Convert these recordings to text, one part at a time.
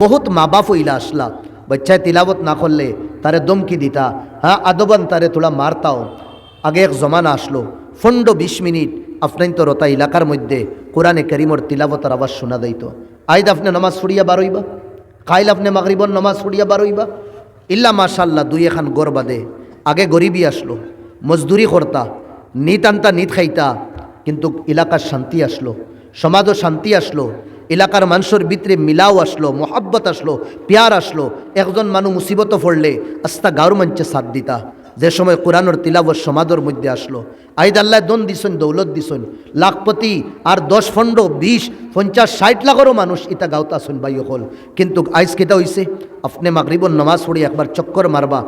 বহুত মা বাপ হইলা আসলা, বাচ্চায় তিলাবত না করলে তারে দমকি দিতা, হ্যাঁ আদবান তারে তোলা মারতাও। আগে এক জমানা আসলো 15-20 মিনিট আপনার তো রতা এলাকার মধ্যে কোরআনে করিমর তিলাবতার আওয়াজ শোনা যাইত। আইদ আপনি নমাজ ফুড়িয়া বারইবা, কাইল আপনি মাগরিবর নমাজ ফুড়িয়া বারইবা। ইল্লা মাশাল্লাহ 2-1 গড় বাদে। আগে গরিবী আসলো, মজদুরি করতা, নিত আনতা নিত খাইতা, কিন্তু এলাকার শান্তি আসলো, সমাজও শান্তি আসলো, এলাকার মানুষের ভিতরে মিলাও আসলো, মোহাব্বত আসলো, প্যার আসলো। একজন মানুষ মুসিবত পড়লে আস্তা গাঁর মঞ্চে সাথ দিতা। যে সময় কোরআনের তিলাবত সমাজের মধ্যে আসলো, আইদ আল্লাহ দন দিছেন, দৌলত দিছেন, লাখপতি আর 10, 15, 20, 50, 60 লাখেরও মানুষ ইতা গাঁত আসুন বাই হল। কিন্তু আইজ কেটা হইছে, আপনি মাগরিবর নামাজ পড়ি একবার চক্কর মারবা,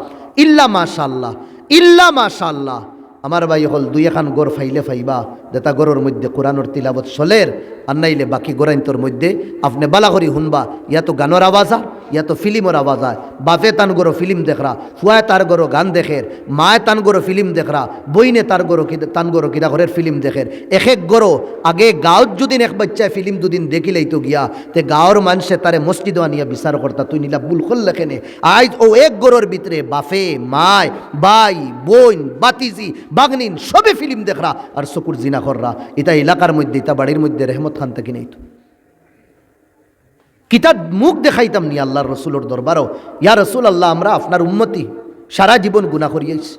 ইল্লা মাশাআল্লাহ, ইল্লা মাশাআল্লাহ, আমার ভাই হল 2-1 গড় ফাইলে ফাইবা যেটা গড়ের মধ্যে কোরআনের তিলাবত চলের। আর নাইলে বাকি গোরাইন্তর মধ্যে আপনি বালা করি শুনবা, ইয়া তো গানের আওয়াজ হয়, ইয়া তো ফিল্মর আওয়াজ হয়। বাপে তান গরো ফিল্ম দেখরা, ফুয়ায় তার গরো গান দেখের, মায় তান গরো ফিল্ম দেখরা, বইনে তার গরো তান গরো কিনা ঘরের ফিল্ম দেখের। এক গরো আগে গাঁৱত যদি এক বাচ্চায় ফিল্ম দুদিন দেখিলেই তো গিয়া তে গাঁৱর মানুষে তারে মসজিদ আনিয়া বিচার করতা, তুই নিলা ভুল করল লেখেনে। আজ ও এক গরোর ভিতরে বাপে মায় বাই বোন বাতিজি বাগনিন সবে ফিল্ম দেখরা আর চকুর জিনা কররা। এটা এলাকার মধ্যে, এটা বাড়ির মধ্যে রেহমত খান থেকে নেই তো কিতাব মুখ দেখাইতাম নি আল্লাহর রসুলের দরবারও, ইয়া রসুল আল্লাহ আমরা আপনার উম্মতি সারা জীবন গুনাহ করিয়াছি।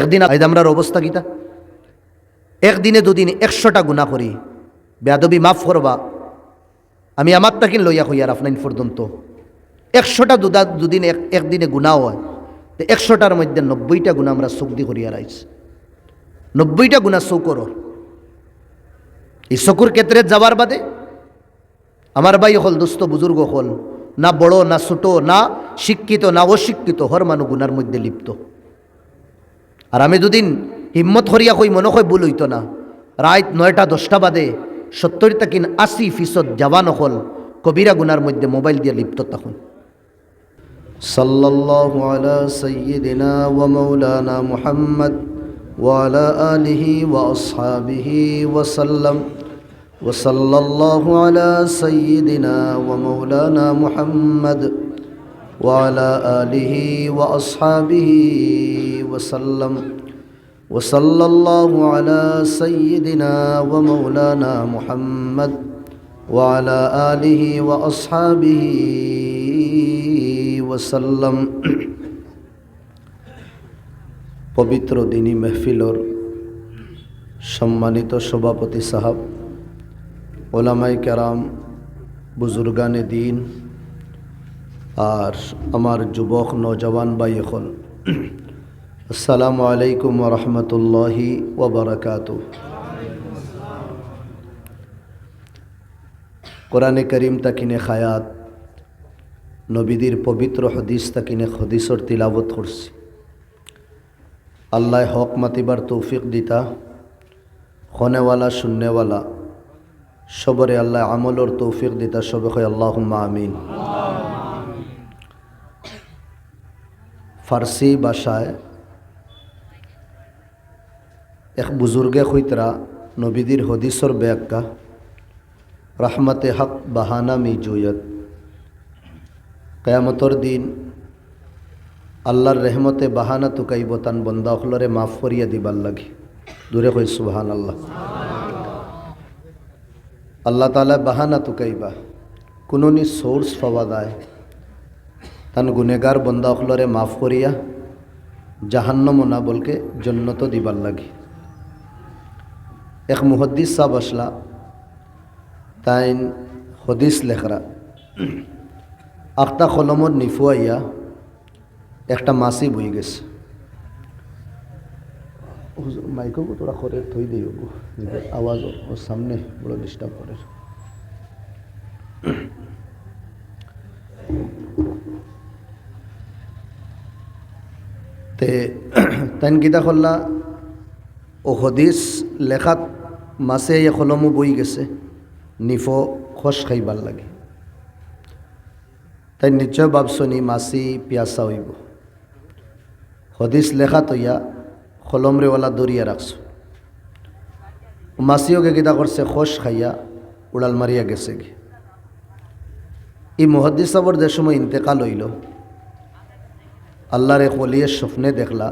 একদিন আমরার অবস্থা কিতা, একদিনে দুদিন 100টা গুনাহ করি, বেয়াদবি মাফ করবা, আমি আমার তাকিন লইয়া হইয়ার আপনার পর্যন্ত 100টা দুদিন একদিনে গুনাহ হয়, 100টার মধ্যে 90টা গুনাহ আমরা চোখ দি করিয়ার আইছি। 90টা গুনাহ চৌকর, এই চকুর ক্ষেত্রে যাবার বাদে আমার ভাই হল, দোস্ত বুজুর্গ হল, না বড় না ছোট, না শিক্ষিত না অশিক্ষিত, হর মানুষ গুনার মধ্যে লিপ্ত। আর আমি দুদিন হিম্মত করিয়া কই, মনে হয় ভুল হইত না, রাত 9টা 10টা বাদে 70-80% জওয়ান হল কবিরা গুনার মধ্যে মোবাইল দিয়ে লিপ্ত। তখন সাল্লাল্লাহু আলা সাইয়্যিদিনা ওয়া মাওলানা মুহাম্মদ ওয়া আলা আলিহি ওয়া আসহাবিহি ওয়া সাল্লাম وصلى الله على سيدنا ومولانا محمد وعلى آله وأصحابه وسلم وصلى الله على سيدنا ومولانا محمد وعلى آله وأصحابه وسلم। পবিত্র দিনী মেহফিলর সম্মানিত সভাপতি সাহেব, ওলামায়ে কেরাম, বুজুর্গানে দিন, আর আমার যুবক নওজওয়ান ভাই এখন, আসসালামু আলাইকুম ওয়া রাহমাতুল্লাহি ওয়া বারাকাতুহু। কোরআনে করিম তাকিনে খায়াত, নবীদের পবিত্র হদিস তাকিনে হদিসর তিলাবত করছি। আল্লাহ হক মাতিবার তৌফিক দিতা, খনেওয়ালা শুননেওয়ালা সবরে আল্লাহ আমলর তৌফিক দিতা, সবে হয় আল্লাহুম্মা আমিন। ফার্সি ভাষায় এক বুজুর্গে হইতরা নবীদের হদিসর ব্যাখ্যা, রহমতে হক বাহানা মি জুয়ত, কিয়ামতর দিন আল্লাহর রহমতে বাহানা তুকাইব তান বন্দা অখলরে মাফ করিয়া দিবার লাগি। দূরে কই সুবহানাল্লাহ। আল্লাহ তাআলা বাহানা তুকাইবা, কোনোনি সোর্স পাওয়া যায় তান গুনেগার বন্দা অখলরে মাফ করিয়া জাহান্নম না বলকে জন্নত দিবার লাগি। এক মুহাদ্দিস সাহেব আসলা, তাইন হদিস লেখরা, আখতা কলমত নিফুয়াইয়া একটা মাসি বই গেছে। মাইকো তোরা করে থই দিও, আওয়াজ ওর সামনে বড় ডিস্টার্ব করে। তে তাইন গীতা করলা, ও হদিস লেখাত মাসে কলমও বই গেছে, নিফো খস খাইবার লাগে। তাই নিশ্চয় ভাবছনি মাসি পিয়াসা হইব, হদিস লেখা তৈয়া কলমরেওয়ালা দরিয়া রাখছো। মাসিওকে গীতা করছে, খস খাইয়া উড়াল মারিয়া গেছে গে। এই মুহাদ্দিস সাবর যে সময় ইন্তেকাল হইল, আল্লাহর এক ওলিয়ের স্বপ্নে দেখলা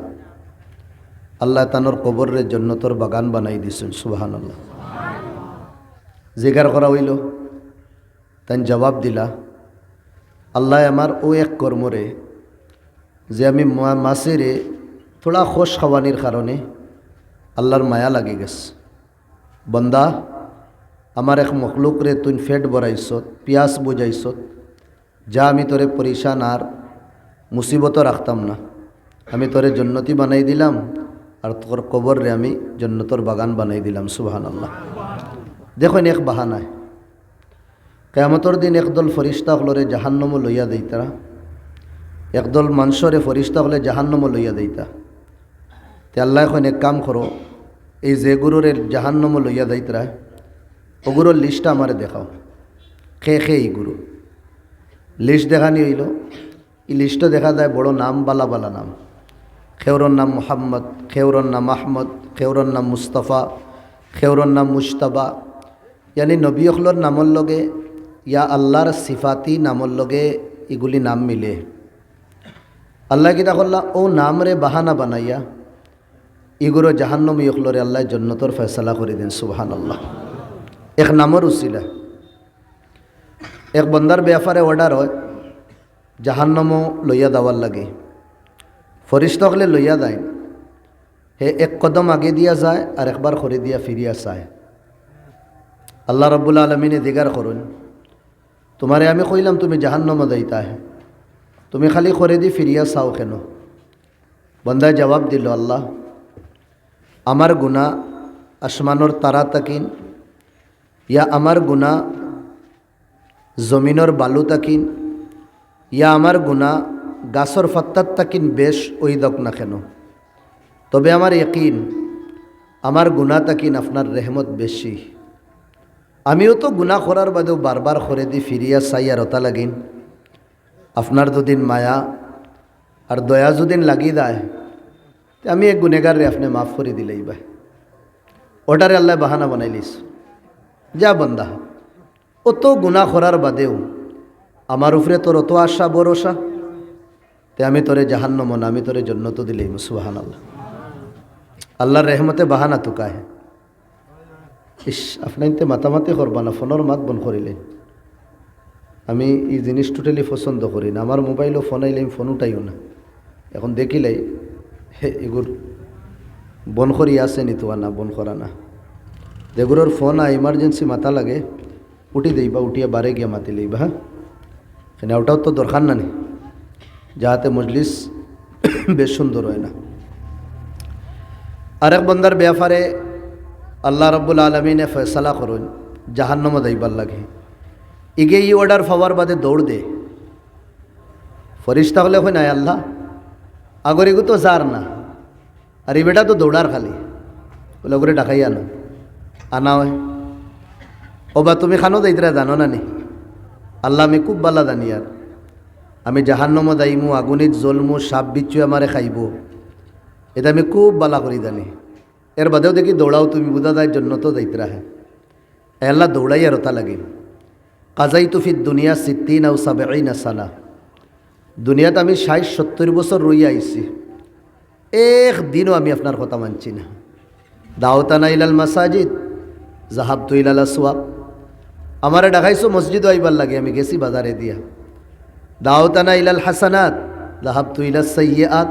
আল্লাহ তানোর কবরের জন্নতর বাগান বানাই দিছেন। সুবহানাল্লাহ। জিগার করা হইল, তাই জবাব দিলা, আল্লাহ আমার ও এক কর্মরে যে আমি মাসেরে থোড়া খোশ খাওয়ানির কারণে আল্লাহর মায়া লাগি গেছে। বন্দা, আমার এক মখলুক রে তুই ফেট বরাইছত, পিয়াস বুঝাইছত, যা আমি তোরে পরিশান আর মুসিবতও রাখতাম না, আমি তোরে জন্নতি বানাই দিলাম আর তোর কবর রে আমি জন্নতর বাগান বানাই দিলাম। সুবহানাল্লাহ। দেখুন এক বাহানায় কিয়ামতের দিন একদল ফরিস্তা হলরে জাহান্নম লইয়া দেইতা, একদল মানুষরে ফরিস্তা হলে জাহান্নম লইয়া দেইতা। তে আল্লাহ এখন এক কাম করো, এই যে গুরুরে জাহান্নম লইয়া দেইতরা ওগুলোর লিস্টটা আমারে দেখাও, খে এই গুরু লিস্ট দেখানি হইল। এই লিস্টও দেখা যায় বড় নাম, বালা বালা নাম। খেউরর নাম মোহাম্মদ, খেউরর নাম আহমদ, খেউরর নাম মুস্তফা, খেউরর নাম মুশতাবা, ইয়ানি নবী অখলর নামর লগে ইয়া আল্লাহর সিফাতি নামর লগে এগুলি নাম মিলে। আল্লাহ কিতা করলা, ও নাম রে বাহানা বানাইয়া এগুলো জাহান্নমী অখলরে আল্লাহ জন্নতর ফয়সালা করে দেন। সুবহানাল্লাহ। এক নামর উসিলা এক বন্দার ব্যাপারে অর্ডার হয় জাহান্নমও লইয়া দেওয়ার লাগে, ফরিস্তা হলে লইয়া দেয়, হে এক কদম আগে দিয়া যায় আর একবার করে দিয়া ফিরিয়া চায়। আল্লাহ রব্বুল আলমিনে দিগার করুন, তোমারে আমি কইলাম তুমি জাহান্নমে যাইতা হে, তুমি খালি করে দি ফিরিয়া চাও কেন? বন্দায় জবাব দিল, আল্লাহ আমার গুনাহ আসমানোর তারা তাকিন, ইয়া আমার গুনাহ জমিনের বালু তাকিন, ইয়া আমার গুনাহ গাছর ফাত্তার তাকিন বেশ ওই দক না কেন, তবে আমার ইয়াকিন আমার গুনাহ তাকিন আপনার রেহমত বেশি। আমিও তো গুনাহ করার বাদেও বারবার করে দি ফিরিয়া চাই আর ওটা লাগিন, আপনার দুদিন মায়া আর দয়া যদিন লাগি দেয় আমি এক গুনেগার রে আপনি মাফ করে দিলেই ভাই। ওটারে আল্লাহ বাহানা বানাইলিস, যা বন্দা অত গুনাহ করার বাদেও আমার উপরে তোর অত আশা ভরসা, তে আমি তোরে জাহান্নম না আমি তোরে জন্নত দিলেই। সুবহানাল্লাহ। আল্লাহর রেহমতে বাহানা তুকায়। ইস, আপনাইতে মাতামাতি করবা না, ফোনের মাত বন করিলেন। আমি এই জিনিস টোটালি পছন্দ করি না, আমার মোবাইলও ফোন আইলে আমি ফোন উঠাইও না। এখন দেখিলাই এগুর বন করি আছে নি তোয়া না বন করা না, যেগুলোর ফোন ইমার্জেন্সি মাথা লাগে উঠি দেইবা, উঠিয়া বারে গিয়া মাতি লইবা। হ্যাঁ, এখানে ওটাও তো দরকার না নি, যাহাতে মজলিস বেশ সুন্দর হয় না। আরেক বন্দার ব্যাপারে আল্লাহ রব্বুল আলমিনে ফয়সালা করুন জাহান্নম যাইবার লাগে, ইগে ই অর্ডার পাওয়ার বাদে দৌড় দে। ফরিস্তা হলে হয় নাই আল্লাহ আগর এগু তো যার না, আর এই বেটা তো দৌড়ার খালি, বলে ওগুলো ডাকাই আনো আনা হয়। ও বা তুমি খানো যাইতরা জানো না নি? আল্লাহ আমি খুব বালা জানি, আর আমি জাহান্নম যাইমু, আগুনিত জ্বলমু, সাপ বিচ্ছু আমারে খাইব, এটা আমি খুব বালা করি জানি। এর বাদেও দেখি দৌড়াও তুমি, বুঝা যায় জন্য তো যাইতরা হ্যাঁ। আল্লাহ দৌড়াই আর ওটা লাগে। কাজাই তুফির দুনিয়া 60 আও 70 সানা, দুনিয়াতে আমি 60-70 বছর রইয়া আইছি, একদিনও আমি আপনার কথা মানছি না। দাওতানা ইলাল মাসাজিদ জাহাবতু ইলাল আসওয়াক, আমারে ডাকাইছো মসজিদ আইবার লাগে, আমি গেছি বাজারে দিয়া। দাওতানা ইলাল হাসানাত জাহাবতু ইলাস সাইয়্যাত,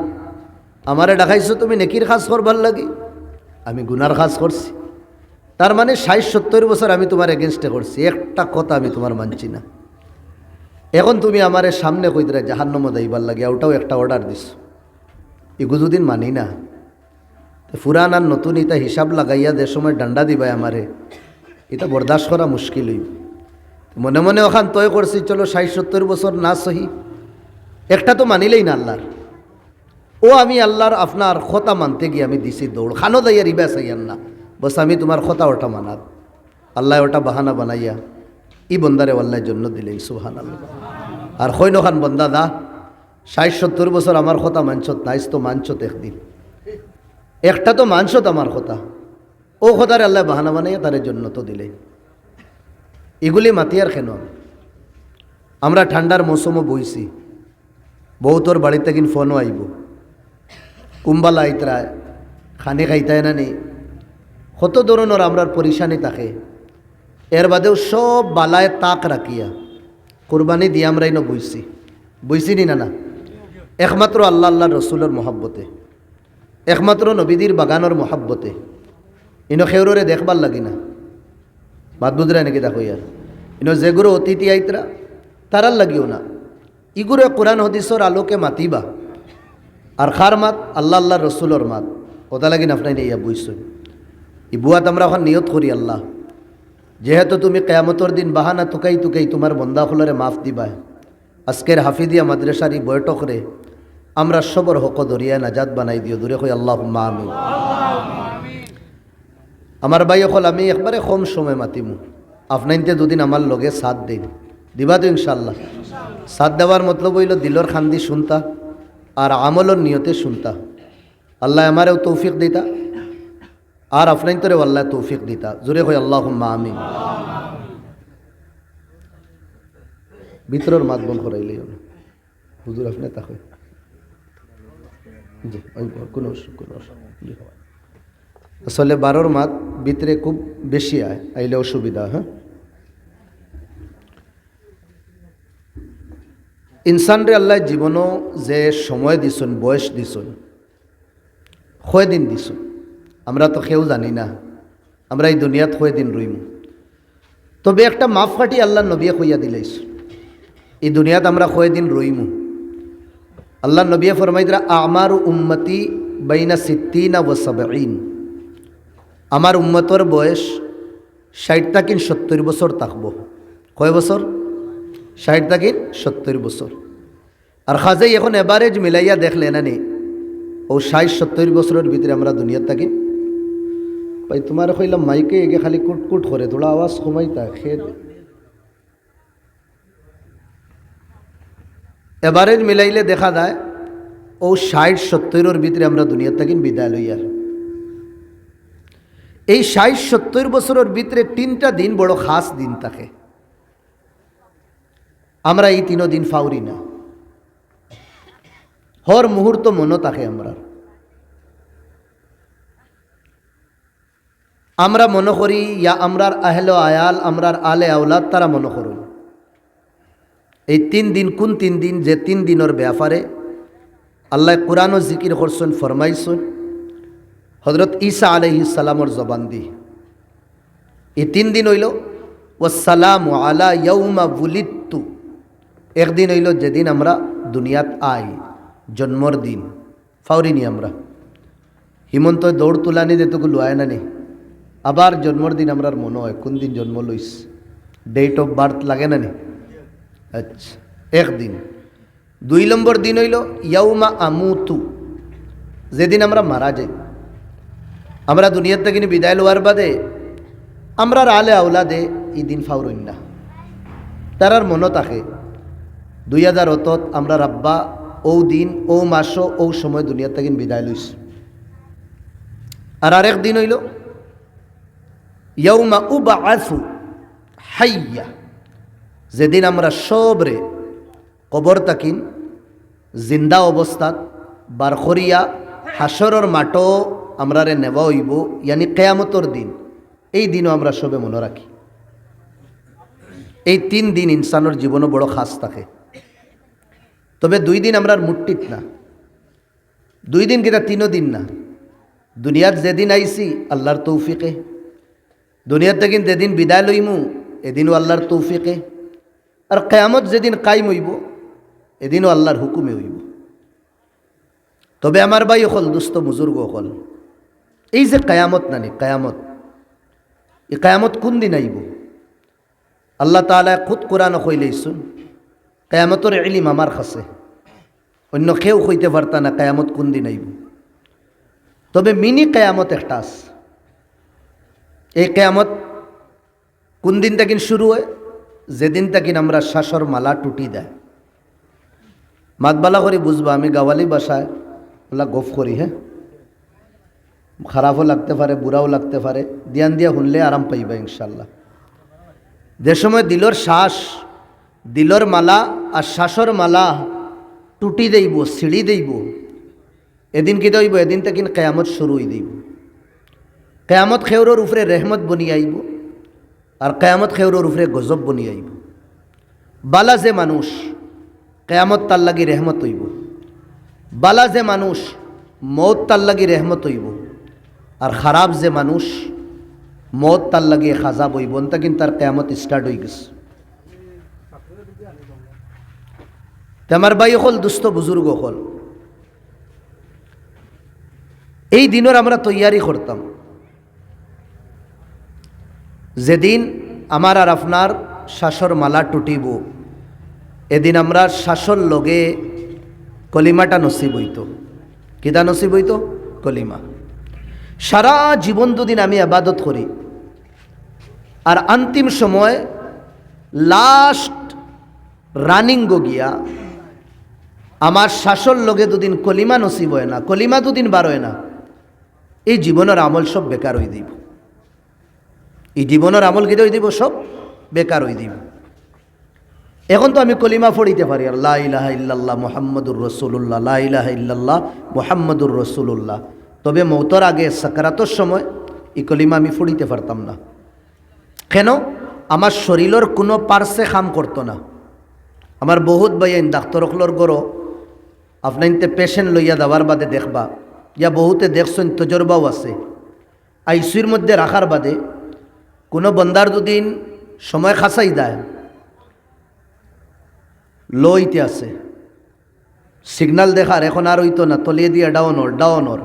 আমারে ডাকাইছো তুমি নেকির কাজ করবার লাগে, আমি গুনার কাজ করছি। তার মানে 60-70 বছর আমি তোমার এগেনস্টে করছি, একটা কথা আমি তোমার মানছি না। এখন তুমি আমারে সামনে কইতরা জাহান্নাম যাইবার লাগে, ওটাও একটা অর্ডার দিস, এগু যদিন মানি না, পুরান আর নতুন এটা হিসাব লাগাইয়া যে সময় ডান্ডা দিবাই আমারে, এটা বরদাস্ত করা মুশকিল হইব। মনে মনে ওখান তয় করছি চলো 60-70 বছর না সহি, একটা তো মানিলেই না আল্লাহর। ও আমি আল্লাহর আপনার কথা মানতে গিয়ে আমি দিছি দৌড়, খানো দাইয়া রিবা চাইয়ান না, বস আমি তোমার কথা ওটা মানাত। আল্লাহ ওটা বাহানা বানাইয়া ই বন্দারে আল্লাহর জন্য দিলেন। সুবহানাল্লাহ। আর কইন খান বন্দা দা 60-70 বছর আমার কথা মানছত, নাইস তো মানছত, একদিন একটা তো মানছত আমার কথা, ও কথারে আল্লাহ বাহানা বানাইয়া তার জন্য তো দিলেন। এগুলি মাতিয়ার কেন? আমরা ঠান্ডার মৌসুমও বইছি, বহুতর বাড়িতে কিন ফোনও আইব, কুম্বালা আইতরায় খানি খাইতায় না নি, কত ধরনের আমরার পরিশানি থাকে। এর বাদেও সব বালায় তাক রাখিয়া কোরবানি দিয়ে আমরা ইনো বইছি নি না? একমাত্র আল্লাহ আল্লাহ রসুলের মহাব্বতে, একমাত্র নবীদির বাগানোর মহাব্বতে ইনো খেউরে দেখবার লাগি না। বাদ বুঝরা নাকি দেখো ইয়ার ইনো যেগুলো অতিথি আইতরা তারার লাগিও না, ইগুরে কোরআন হদিসর আলোকে মাতিবা। আর খার মাত আল্লাহ আল্লাহ রসুলোর মাত, ওটা লাগিন আপনাই ইয়া বুঝছেন। ই বুয়াত আমরা এখন নিয়ত করি, আল্লাহ যেহেতু তুমি কেয়ামতর দিন বাহানা তুকাই তোমার বন্দাখলরে মাফ দিবা, আজকের হাফিদিয়া মাদ্রাসার এই বৈঠকরে আমরা সবর হক দরিয়ায় নাজাত বানাই দিও, দূরে কই আল্লাহুম্মা আমিন। আমার ভাই হল আমি একবারে কম সময় মাতিমু, আপনাইতে দুদিন আমার লগে সাথ দিন, দিবা তো ইনশাল্লাহ। সাথ দেওয়ার মতলব হইল দিলর খান্দি শুনতা আর আমলর নিয়তে শুনতা। আল্লাহ আমারেও তৌফিক দিতা আর আপনাইতরেও আল্লাহ তৌফিক দিতা, জোরে কই আল্লাহুম্মা আমিন। ভিতরের মাত বন করাইলেই হুজুর আপনি তাকে জি কোনো আসলে 12 মাত ভিতরে খুব বেশি আইলে অসুবিধা। হ্যাঁ, ইনসানরে আল্লাহ জীবনও যে সময় দিছুন, বয়স দিছুন, কয়দিন দিছুন আমরা তো কেউ জানি না আমরা এই দুনিয়াত কয়দিন রইম। তবে একটা মাপকাঠি আল্লাহ নবিয়ে কইয়া দিলাইছ, এই দুনিয়াত আমরা কয়দিন রইমু। আল্লাহ নবিয়ে ফরমাইদরা আমার উম্মতি বাইনা 60 ওয়া 70, আমার উম্মতর বয়স 60 থেকে 70 বছর থাকবো। কয় বছর? 60 থেকে 70 বছর। আর খাজাই এখন এভারেজ মিলাইয়া দেখলে না নি ও 60-70 বছরের ভিতরে আমরা দুনিয়ার থাকি। ভাই তোমার কইলাম মাইকে এগে খালি কুটকুট করে থোড়া আওয়াজ কমাইতা খেয়ে এভারেজ মিলাইলে দেখা যায় ও 60-70-এর ভিতরে আমরা দুনিয়ার থাকি বিদায় লইয়ার। এই 60-70 বছরের ভিতরে 3টা দিন বড় খাস দিন থাকে, আমরা এই 3 দিন ফাউরি না, হর মুহূর্ত মনে থাকে। আমরা মনে করি ইয়া আমরার আহলে আয়াল, আমরার আলে আওলাদ তারা মনে করুন এই 3 দিন কোন 3 দিন, যে 3 দিনের ব্যাপারে আল্লাহ কুরআন ও জিকির করছেন, ফরমাইছেন হযরত ঈসা আলাইহিস সালামর জবান দি। এই 3 দিন হইল ওয়াসসালামু আলা ইয়াউমা বুলিদতু, একদিন হইল যেদিন আমরা দুনিয়াত আই, জন্মর দিন ফাউরিনি আমরা। হিমন্ত দৌড় তুলানি যেতগুলো আয় না নি, আবার জন্মর দিন আমরার মনে হয় কোন দিন জন্ম লইস, ডেট অফ বার্থ লাগে না নি। আচ্ছা, একদিন। 2 নম্বর দিন হইল ইয়াউমা আমুতু, যেদিন আমরা মারা যাই। আমরা দুনিয়ার থেকে বিদায় লওয়ার বাদে আমরা আলে আওলাদে এই দিন ফাউরইন না, তারার মনে থাকে 2000 আমরা রাব্বা ও দিন ও মাস ও সময় দুনিয়ার থেকে বিদায় লইস। আর আরেক দিন হইল ইয়াউমা উবআসু হাইয়া, যেদিন আমরা সবরে কবর তাকিন জিন্দা অবস্থাত বার করিয়া হাসরের মাঠও আমরা রে নেওয়া হইব, ইয়ানি কিয়ামতের দিন। এই দিনও আমরা সবে মনে রাখি। এই 3 দিন ইনসানের জীবনও বড় খাস থাকে। তবে 2 দিন আমরা মুট্টিত না, 2 দিন কিনা 3 দিন না। দুনিয়ার যেদিন আইসি আল্লাহর তৌফিকে, দুনিয়ার থেকে যেদিন বিদায় লইমু এদিনও আল্লাহর তৌফিকে, আর কিয়ামত যেদিন কায়েম হইব এদিনও আল্লাহর হুকুমে হইব। তবে আমার ভাই হল দুস্থ বুজুর্গ হল, এই যে কিয়ামত নানি কিয়ামত, এই কিয়ামত কোন দিন আইব? আল্লাহ তাআলা খুদ কোরআন কইলেইছুন কিয়ামতের ইলম আমার কাছে, অন্য কেউ কইতে পারতা না কিয়ামত কোন দিন আইব। তবে মিনি কিয়ামত একটা আছে। এই কিয়ামত কোন দিন থেকে শুরু হয়? যেদিন থেকে আমরা শ্বাসর মালা টুটি দেয়। মাতবালা করে বুঝবা, আমি গাওয়ালি বাসায় ওলা গফ করি। হ্যাঁ, খারাপও লাগতে পারে, বুড়াও লাগতে পারে, দিয়ান দিয়া শুনলে আরাম পাইবা ইনশাল্লাহ। যে সময় দিলর শ্বাস দিলর মালা আর শ্বাসর মালা টুটি দেইব, সিঁড়ি দেইব। এদিন কি দইব? এদিন থেকে কেয়ামত শুরু হয়ে দেব। কেয়ামত খেউরোর উপরে রেহমত বনি আইব, আর কেয়ামত খেউরোর উপরে গজব বনি আইব। বালা যে মানুষ, কেয়ামত তার লাগি রেহমত হইব। বালা যে মানুষ, মৌত তার লাগি রেহমত হইব। আর খারাপ যে মানুষ, মৌত তার লাগি খাজাব হইব। অন্তা কিন্তু তার কেয়ামত স্টার্ট হয়ে গেছে। আমার ভাই হল, দুস্থ বুজুর্গ হল, এই দিনের আমরা তৈয়ারি করতাম যেদিন আমার আর আপনার শ্বাসর মালা টুটিব, এদিন আমরা শ্বাসর লগে কলিমাটা নসিব হইত। কিতা নসিব হইত? কলিমা। সারা জীবন দুদিন আমি আবাদত করি, আর অন্তিম সময় লাস্ট রানিং গিয়া আমার শ্বাসর লগে দুদিন কলিমা নসিব হয় না, কলিমা দুদিন বার হয় না, এই জীবনের আমল সব বেকার হয়ে দিব। এই জীবনের আমল কি হয়ে দিব? সব বেকার হয়ে দিব। এখন তো আমি কলিমা পড়িতে পারি, আর লা ইলাহা ইল্লাল্লাহ মুহাম্মাদুর রাসূলুল্লাহ, লা ইলাহা ইল্লাল্লাহ মুহাম্মাদুর রাসূলুল্লাহ। তবে মৌতর আগে সাকরাতের সময় এই কলিমা আমি পড়িতে পারতাম না। কেন? আমার শরীরের কোনো পার্শ্বে কাম করতো না। আমার বহুত বাইন ডাক্তরকলর গড়ো আপনাইতে পেশেন্ট লইয়া দেওয়ার বাদে দেখবা, ইয়া বহুতে দেখছেন, তজরবাও আছে, আইসিউর মধ্যে রাখার বাদে কোনো বন্দার দুদিন সময় খাসাই দেয়, লইতে আছে সিগনাল দেখার, এখন আর হইতো না, তলিয়ে দিয়ে ডাউনর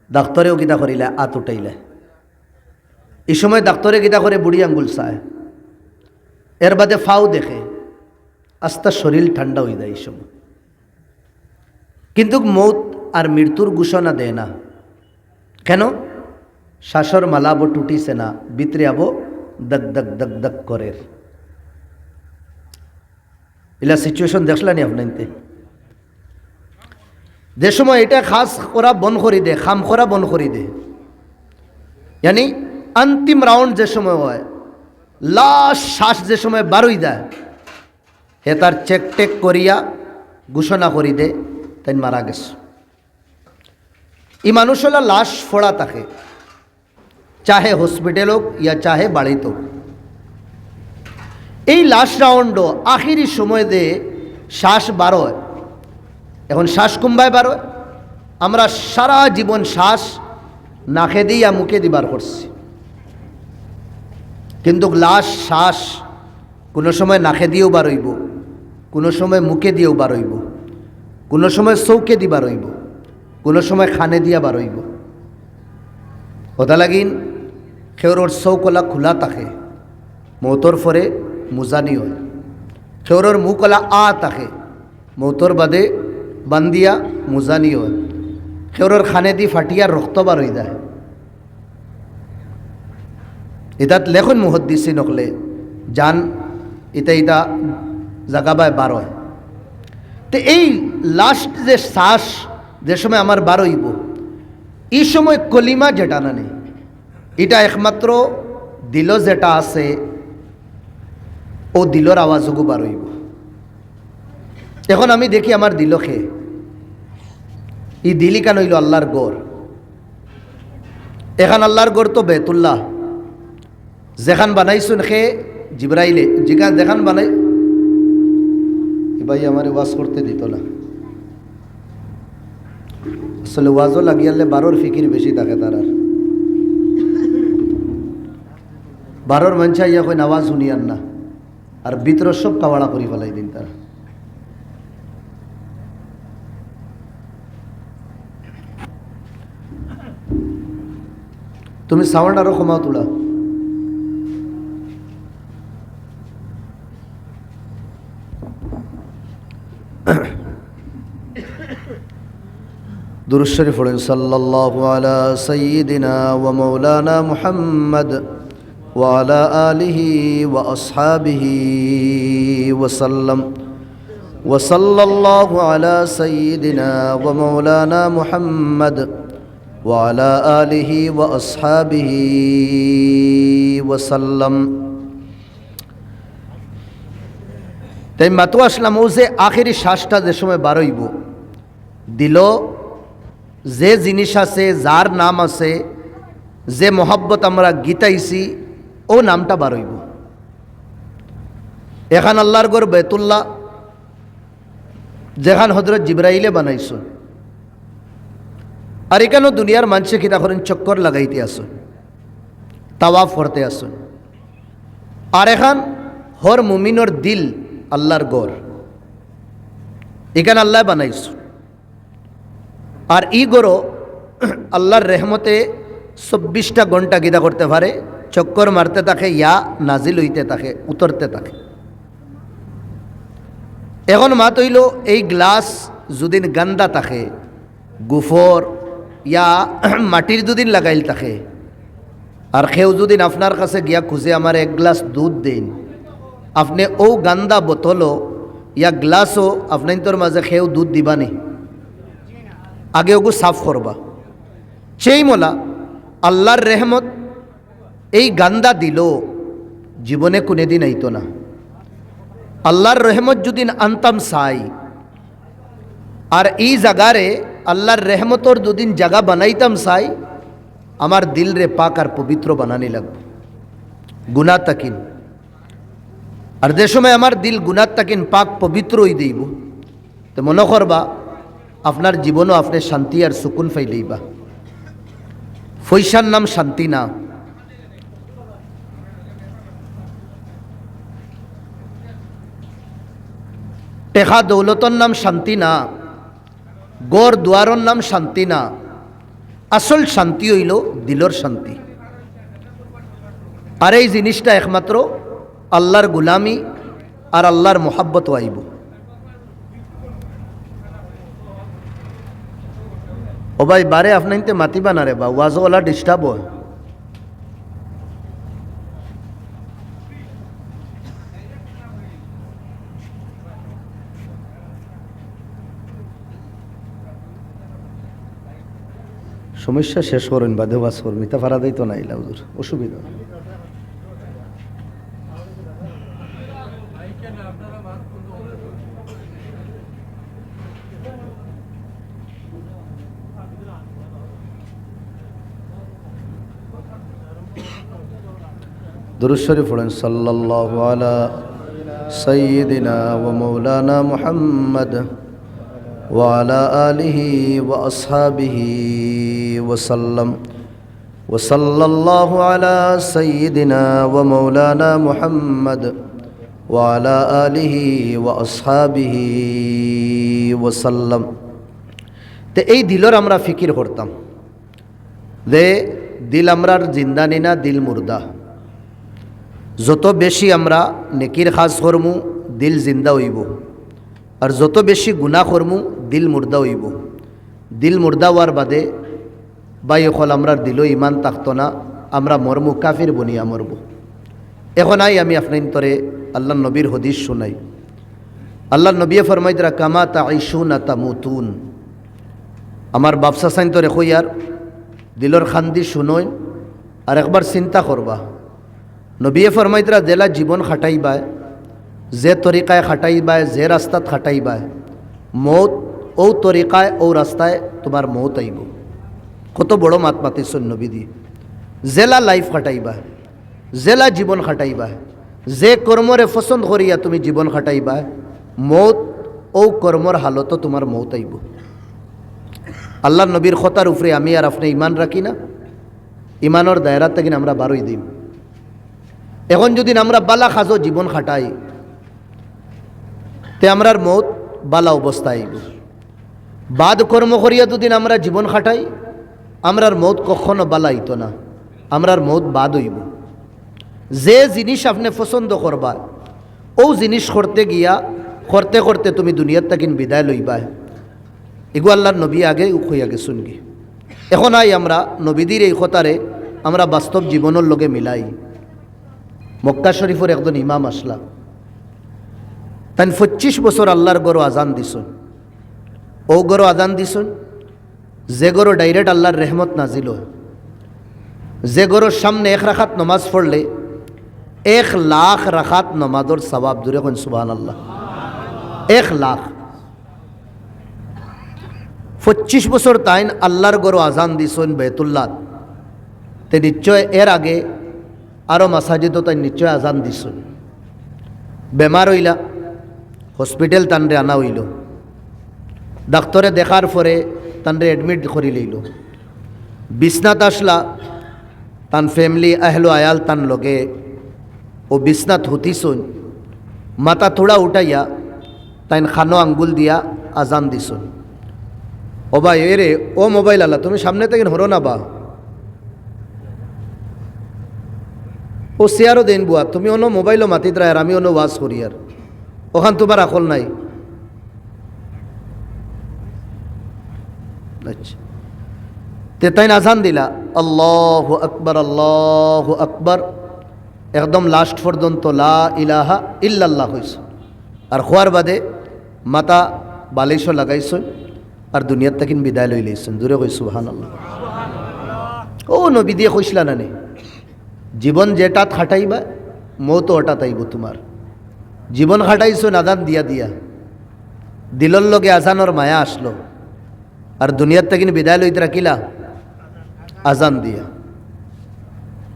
ডাক্তরেও গীতা করিলে আত উঠাইলে। এই সময় ডাক্তরে গীতা করে বুড়ি আঙ্গুল চায়, এর বাদে ফাও দেখে, আস্তে শরীর ঠান্ডা হয়ে যায় এই সময়। কিন্তু মৌত আর মৃত্যুর ঘোষণা দেয় না। কেন? শ্বাসর মালাবো টুটিছে না, ভিতরে আবো দক দক দক দক করে। এলা সিচুয়েশন দেখলানি আপনাইতে? যে সময় এটা খাস করা বন করি দে, খাম করা বন করি দে, ইয়ানি অন্তিম রাউন্ড যে সময় হয়, লাস্ট শ্বাস যে সময় বারোই দেয়, হে তার চেক টেক করিয়া ঘোষণা করি দে তাই মারা গেছে। এই মানুষেরা লাশ ফোড়া থাকে, চাহে হসপিটাল হোক ইয়া চাহে বাড়িতে হোক। এই লাস্ট রাউন্ডও আখিরি সময় দে শ্বাস বারোয়। এখন শ্বাস কুম্বায় বারোয়, আমরা সারা জীবন শ্বাস নাকে দিয়া মুখে দিবার করছি, কিন্তু লাস্ট শ্বাস কোনো সময় নাকে দিয়েও বারইব, কোনো সময় মুখে দিয়েও বারইব, কোনো সময় চৌকে দি বারইব, কোনো সময় খানে দিয়া বারইব। ওটা লাগিন খেউরোর চৌকলা খোলা থাকে, মৌতর ফরে মুজানি হয়। খেউরোর মুখলা থাকে, মৌতর বাদে বান্দিয়া মুজানি হয়। খেউরোর খানে দি ফাটিয়া রক্ত বার হয়ে যায়। এটাত লেখন মুহদ্দিসি নকলে জান ইটা জাগাবায় বার হয়। তো এই লাস্ট যে শ্বাস যে সময় আমার বার হইব, এই সময় কলিমা যেটা না নেই, এটা একমাত্র দিল যেটা আছে ও দিলর আওয়াজগু বার হইব। এখন আমি দেখি আমার দিল খেয়ে ই দিলি কেন হইল আল্লাহর গড়। এখান আল্লাহর গড় তো বেতুল্লাহ, যেখান বানাইছুন খে জিব্রাইলে যেখান বানাই, ভাই আমার ওয়াজ করতে দিত না। আসলে ওয়াজও লাগিয়ালে বারোর ফিকির বেশি থাকে তার, আর বারোর মঞ্চা ইয়া কই আওয়াজ শুনিয়ান না, আর ভিতর সব কাওয়াড়া করি ফেলাই দিন তারা। তুমি সাউন্ড আরো কমাও তোলা। দুরূদ শরীফ পড়েন সাল্লাল্লাহু আলা সাইয়্যিদিনা ওয়া মাওলানা মুহাম্মদ ওয়া আলা আলিহি ওয়া আসহাবিহি ওয়া সাল্লাম। ওয়া সাল্লাল্লাহু আলা সাইয়্যিদিনা ওয়া মাওলানা মুহাম্মদ ওয়া আলা আলিহি ওয়া আসহাবিহি ওয়া সাল্লাম। তাই মাতো আসলাম ও যে আখেরি শ্বাসটা যে সময় বারইব দিল যে জিনিস আছে যার নাম আছে যে মহব্বত আমরা গীতাইছি ও নামটা বারইব। এখান আল্লাহর গড় বেতুল্লাহ যেখান হজরত জিব্রাইলে বানাইছ আর এখানেও দুনিয়ার মানুষে কিতা করেন চক্কর লাগাইতে আসুন তাওয়াফ করতে আসুন। আর এখান হর মুমিনর দিল আল্লাহর গড় এখানে আল্লাহ বানাইছ আর ই গড়ো আল্লাহর রেহমতে 24টা ঘন্টা গীতা করতে পারে চক্কর মারতে থাকে ইয়া নাজিল হইতে থাকে উতরতে থাকে। এখন মাত হইল এই গ্লাস যদিন গান্দা থাকে গুফর ইয়া মাটির দুদিন লাগাইল থাকে আর খেউ যদিন আপনার কাছে গিয়া খুঁজে আমার এক গ্লাস দুধ দিন আপনি ও গান্দা বোতলও ইয়া গ্লাসও আপনি তোর মাঝে খেউ দুধ দিবানি আগে ওগু সাফ করবা। সেই মোলা আল্লাহর রেহমত এই গান্দা দিল জীবনে কোনোদিন আইতো না। আল্লাহর রহমত যদি আনতাম চাই আর এই জায়গারে আল্লাহর রেহমতর দুদিন জায়গা বানাইতাম চাই আমার দিল রে পাক আর পবিত্র বানানি লাগবে গুনাহ তাকিন। আর যে সময় আমার দিল গুনাহ তাকিন পাক পবিত্র হই দেব তো মনে করবা আপনার জীবনও আপনি শান্তি আর সুকুন ফাইলেইবা। পয়সার নাম শান্তি না, টেকা দৌলতর নাম শান্তি না, গড় দুয়ারর নাম শান্তি না। আসল শান্তি হইল দিলর শান্তি। আর এই জিনিসটা একমাত্র আল্লাহর গুলামি আর আল্লাহর মোহাব্বত আইব। ও ভাই বারে আপনাইতে মাতিবা না রে বা ওয়াজওয়ালা ডিস্টার্ব হয়। সমস্যা শেষ করেন বাদে ওয়াজ করুন, ইতা ফারা দেয় তো না ইলা হুজুর অসুবিধা। দুরূদ শরীফ পড়েন সাল্লাল্লাহু আলা সাইয়্যিদিনা ওয়া মাওলানা মুহাম্মদ ওয়া আলা আলিহি ওয়া আসহাবিহি ওয়া সাল্লাম ওয়া সাল্লাল্লাহু আলা সাইয়্যিদিনা ওয়া মাওলানা মুহাম্মদ ওয়া আলা আলিহি ওয়া আসহাবিহি ওয়া সাল্লাম। তো এই দিলর আমরা ফিকির করতাম যে দিল আমরার জিন্দানি না, দিল মুর্দা। যত বেশি আমরা নেকির কাজ করমু দিল জিন্দা হইব আর যত বেশি গুনাহ করমু দিল মুর্দা হইব। দিল মুর্দা হওয়ার বাদে বাই হল আমরার দিলও ইমান থাকতো না, আমরা মরমু কাফির বনিয়া মরবো। এখন আই আমি আপনার তরে আল্লাহ নবীর হদিস শুনাই। আল্লাহ নবী ফরমাইতরা কামা তাঈশুনা তামুতুন। আমার বাপসা সাইন তরে কইয়ার দিলর খান্দি শুনই আর একবার চিন্তা করবা। নবী ফরমাইতরা জেলা জীবন খাটাইবায়, যে তরিকায় খাটাইবায়, যে রাস্তাত খাটাইবায়, মৌত ও তরিকায় ও রাস্তায় তোমার মৌত আইব। কত বড় মাত মাতিছেন নবী দি। জেলা লাইফ খাটাইবায়, জেলা জীবন খাটাইবায়, যে কর্মরে পছন্দ করিয়া তুমি জীবন খাটাইবায়, মৌত ও কর্মর হালত তোমার মৌত আইব। আল্লাহ নবীর কথার উপরে আমি আর আপনি ইমান রাখি না, ইমানের দায়রা থেকে আমরা বারোই দিম। এখন যদি আমরা বালা খাজো জীবন খাটাই তে আমরার মৌত বালা অবস্থা আইব। বাদ কর্ম করিয়া যদি আমরা জীবন খাটাই আমরার মৌত কখনো বালা আইতো না, আমরার মৌত বাদ হইব। যে জিনিস আপনি পছন্দ করবা ও জিনিস করতে গিয়া করতে করতে তুমি দুনিয়ার তাকিন বিদায় লইবা। এগু আল্লাহর নবী আগে উখই আগে শুনগি। এখন আই আমরা নবীদের এই কথারে আমরা বাস্তব জীবনের লগে মিলাই। মক্কা শরীফের একজন ইমাম আসলা, তাই 25 বছর আল্লাহর গরো আজান দিছুন। ও গরো আজান দিছুন যে গরো ডাইরেক্ট আল্লাহর রেহমত নাজিল হয়, যে গরোর সামনে 1 রাকাত নমাজ পড়লে 1 লাখ রাকাত নমাজের সওয়াব। জুড়ে কোন সুবহানাল্লাহ। 1,00,000 25 বছর তাইন আল্লাহর গরো আজান দিছেন বেতুল্লাহ তে নিশ্চয় এর আগে আরও মাসাজিদও তাই নিশ্চয় আজান দিছেন। বেমার হইলা হসপিটাল তানরে আনা হইল, ডাক্তরে দেখার পরে তানরে এডমিট করি লইল, বিছনাত আসলা তান ফ্যামিলি আহলো আয়াল তান লগে ও বিছনাত হতিছন, মাথা থোড়া উঠাইয়া তাইন খানো আঙ্গুল দিয়া আজান দিছন। ও বা এরে ও মোবাইল আলা তুমি সামনে থেকে হরো না বা ও শেয়ারও দেন বুয়া তুমি অন্য মোবাইলও মাতিত রায় আর আমি অন্য ওয়াজ করি আর ওখান তোমার আকল নাই। আচ্ছা তে তাইন আজান দিলা আল্লাহু আকবার একদম লাস্ট পর্যন্ত লা ইলাহা ইল্লাল্লাহ হইছ আর খোয়ার বাদে মাতা বালিশও লাগাইছ আর দুনিয়ার তাকিন বিদায় লই লইছেন। দূরে কই সুবহানাল্লাহ। ও নবী দিয়ে কইসলা না নে জীবন যেটা খাটাইবা মৌ তো ওটা তাইব তোমার। জীবন খাটাইছো আজান দিয়া দিয়া দিলর লগে আজানোর মায়া আসলো আর দুনিয়ার তাকিন বিদায় লইতে রাখিলা আজান দিয়া।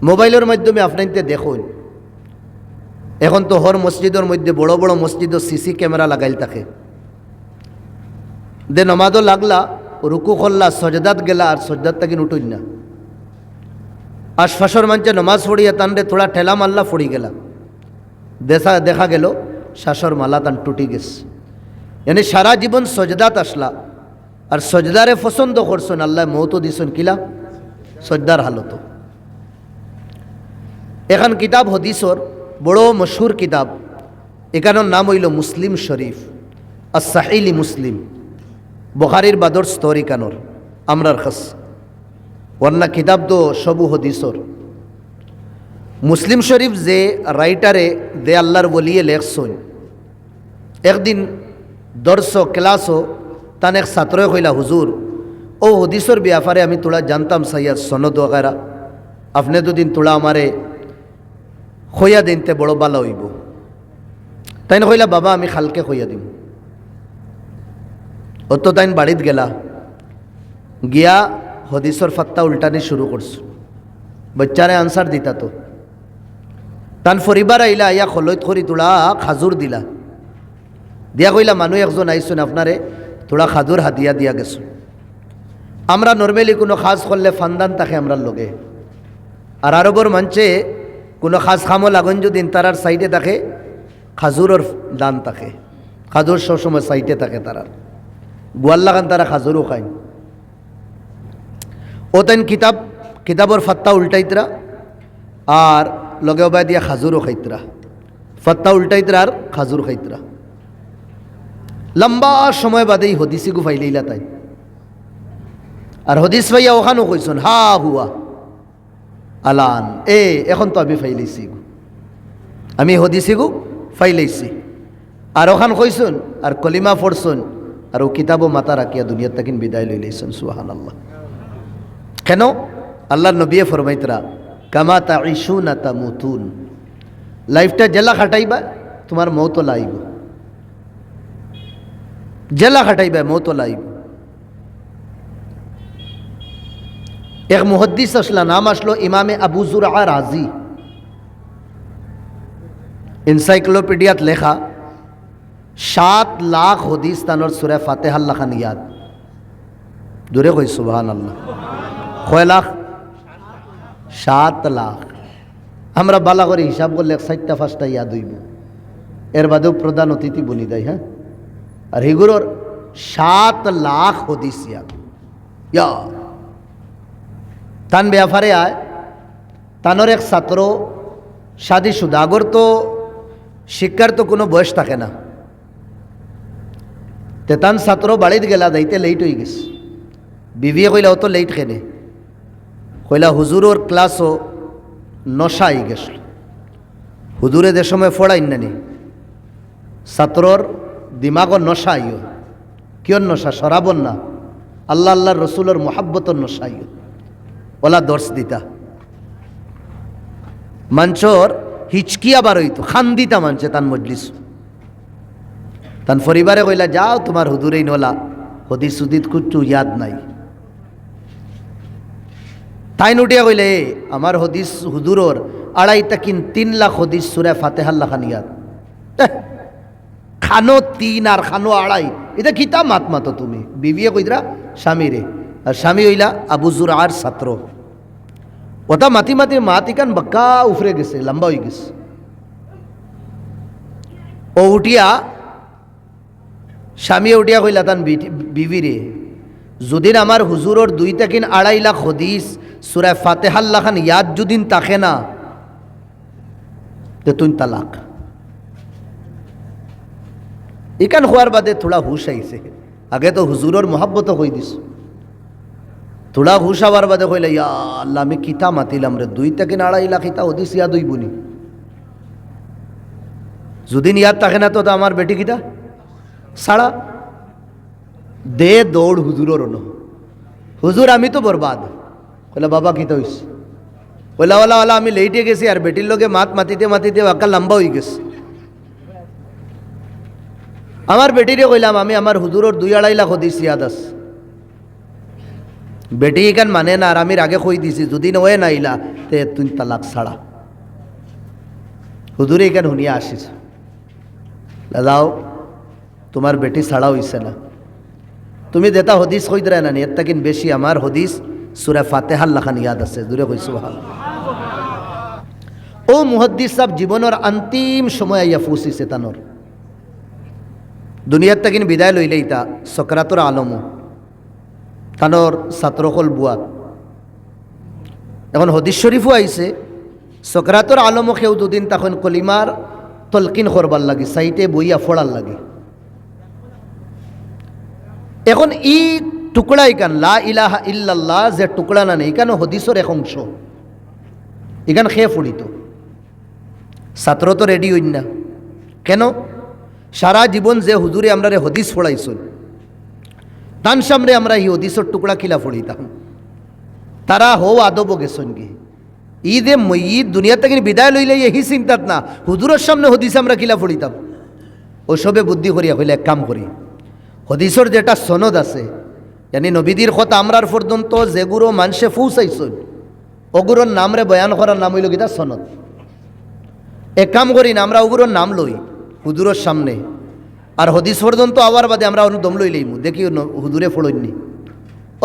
মোবাইলের মাধ্যমে আপনাইতে দেখুন এখন তো হর মসজিদের মধ্যে বড় বড় মসজিদ সিসি ক্যামেরা লাগাইল থাকে দে নমাজও লাগলা রুকু করলা সজদাত গেলা আর সজদাত তাকিন উঠুন না। আশপাশর মানছে নমাজ পড়িয়া তানরে থোড়া ঠেলা মাল্লা ফড়ি গেলা দেখা গেল শাসর মালা তান টুটি গেছে। মানে সারা জীবন সজদাত আসলা আর সজদারে পছন্দ করছেন আল্লাহ মৌত দিছেন কিলা সজদার হালত। এখন কিতাব হদিসর বড় মশহুর কিতাব এখানের নাম হইল মুসলিম শরীফ as-Sahih মুসলিম বুখারীর বাদর স্তরি কানোর আমরার খাস ওয়ান্না কিতাব তো সবু হদিসর। মুসলিম শরীফ যে রাইটারে দে আল্লাহর বলিয়ে লেখছন একদিন দর্শ ক্লাসও তান এক ছাত্রই কইলা হুজুর ও হদিসর ব্যাপারে আমি তোলা জানতাম সাইয়াদ সনদ ওগারা আপনি দুদিন তোলা আমারে খইয়া দিনতে বড় বালা হইব। তাই না কইলা বাবা আমি খালকে খইয়া দিম। অত তাইন বাড়িত গেলা গিয়া হদিসর ফাত্তা উল্টানি শুরু করছো বাচ্চারে আনসার দিতা তো তান পরিবার আইলা আইয়া খলৈত করি তোলা খাজুর দিলা দিয়া কইলা মানুষ একজন আইসুন আপনারে তোলা খাজুর হাতিয়া দিয়া গেছো। আমরা নর্মালি কোনো খাজ করলে ফান্দান থাকে আমরার লগে আর আরবর মঞ্চে কোনো খাজ খামো লাগন যদি তারার সাইডে থাকে খাজুরর দান থাকে খাজুর সবসময় সাইডে থাকে তারার গোয়াল লাগান তারা খাজুরও খায়। ও তাইন কিতাবর ফাত্তা উল্টাইতরা আর লগে বাই দিয়া খাজুরও খাইতরা ফাত্তা উল্টাইতরা আর খাজুর খাইতরা। লম্বা সময় বাদেই হদিসি গু ফাইলেইলা তাই আর হদিস ভাইয়া ওখানেও কইসন হা হুয়া আলান এখন তো আমি ফাইলাইছি গু আমি হদিসি গু ফাইলাইছি আর ওখান কইসন আর কলিমা পড়ছন আর ও কিতাবও মাতা রাখিয়া দুনিয়ার তাকিন বিদায় লই লইছেন। সুবহানাল্লাহ। কেন আল্লাহর নবী ফরমাইতরা কামা তাঈশুনা তামুতুন লাইফটা জেলা খাটাইবা তোমার মৌত লাইব জেলা খাটাইবা মৌত লাইব। এক মুহাদ্দিস আসলা নাম আসলো ইমামে আবু যুরআ রাজি এনসাইক্লোপিডিয়াত লেখা 7 লাখ হদিস তানোর সূরা ফাতিহার লাখান ইয়াদ। দূরে কই সুবহানাল্লাহ। কয় লাখ 7 লাখ। আমরা বালা করে হিসাব করলে 4টা 5টা ইয়াদ হইব এর বাদেও প্রধান অতিথি বলি দেয়। হ্যাঁ আর এগুলোর 7 লাখ হদিস ইয়াদ ইয়া তান ব্যাপারে আয় তানোর এক ছাত্র শাদি শুদা আগর তো শিক্ষার তো কোনো বয়স থাকে না তে তান ছাত্র বাড়িতে গেলা যাইতে লেট হয়ে গেছে বিবিয়ে কইলা অত লেট কেনে কইলা হুজুরোর ক্লাসও নশা আই গেছিল হুজুরে যে সময় ফড়াইন নানি ছাত্রর দিমাগর নশা আইও কিয়র নশা সরাবন না আল্লাহ আল্লাহর রসুলের মোহাব্বতর নশা আইও ওলা দর্শ দিতা মঞ্চর হিচকি আবার হইতো খান দিতা মানছে তান মজলিস তান পরিবারে কইলা যাও তোমার হুদুরেই নলা হদিস সুদিত কুচ্ছু ইয়াদ নাই। তাই নুটিয়া কইলে আমার হদিস হুদুরর 2.5 লাখ হদিস সূরা ফাতিহার লাখান ইয়াদ। খানো 3 আর খানো 2.5 এটা কিতা মাত মাতো তুমি। বিবিয়ে কইরা স্বামীরে, আর স্বামী হইলা আবু জুরআর ছাত্র। ওটা মাতি মাতি মাতিকান বাক্কা উফরে গেছে, লম্বা হয়ে গেছে। ও উঠিয়া স্বামী উঠিয়া কইলা তান বিবিরে, যদিন আমার হুজুরর 2.5 লাখ হদিস সূরা ফাতিহার লাখান ইয়াদ যদিন তাকে না তো তুই তালাক। ইকান হওয়ার বাদে থোড়া হুশ আইছে। আগে তো হুজুরর মোহাব্বত কই দিস, থোড়া হুশ হওয়ার বাদে কইলা ইয়া আল্লাহ আমি কিতা মাতিলাম রে, 2.5 লাখ ইতা হদিস ইয়াদ হইবনি। যদিন ইয়াদ থাকে না তো আমার বেটি কিতা সাড়া দে দৌড় হুজুরর ন। হুজুর আমি তো বরবাদ। কইলা বাবা কিতা হইছে? কইলা ওলা ওলা আমি লেটে গেছি আর বেটির লোকে মাতিতে মাতিতে বাক্কা লম্বা হয়ে গেছে। আমার বেটিরে কইলাম আমি আমার হুজুরর 2.5 লাখ হদিস ইয়াদ আছে। বেটি এখান মানে না, আর আমি আগে কই দিছি যদি নয় নাইলা তে তুই তালাক ছাড়া। হুজুরে এখান শুনিয়া আসিস, দাদাও তোমার বেটি ছাড়া হইছে না, তুমি দেতা হদিস কই দ্রা না এর তাকিন বেশি আমার হদিস সূরা ফাতিহার লাখান ইয়াদ আছে। দূরে কই সুবহানাল্লাহ। ও মুহাদ্দিস সাহেব জীবনের অন্তিম সময় আইয়া ফুসিছে তানোর দুনিয়ার তাকিন বিদায় লইলেই তা সকরাতর আলমও তানোর ছাত্রকল বুয়া। এখন হদিস শরীফও আইছে সকরাতর আলমও কেউ দুদিন তখন কলিমার তলকিন করবার লাগি, সাইটে বইয়া ফোড়ার লাগে। এখন ই টুকরা ইকান লা ইলাহা ইল্লাল্লাহ যে টুকরা না নেই কেন হদিসর এক অংশ ইকান খেয়ে ফুড়িত। ছাত্র তো রেডি হইন না কেন, সারা জীবন যে হুজুরে আমরা রে হদিস ফোড়াইছুন তান সামনে আমরা এই হদিসর টুকরা কিলা ফোড়িতাম। তারা হো আদব গেছন কি ঈদে ঈদ দুনিয়া থেকে বিদায় লইলে এই চিন্তাত না হুজুরের সামনে হদিস আমরা কিলা ফোড়িতাম। ওসবে বুদ্ধি করিয়া হইলে এক কাম করি, হদিসর যেটা সনদ আছে জানি নবীদের কথা আমরার পর্যন্ত যেগুলো মানুষে পৌঁছাইছুন ওগুলোর নামরে বয়ান করার নাম হইল গীতা সনদ। এক কাম করি না আমরা ওগুলোর নাম লই হুজুরের সামনে, আর হদিস পর্যন্ত আবার বাদে আমরা দম লই লইমু দেখি হুজুরে ফোড়ইনি।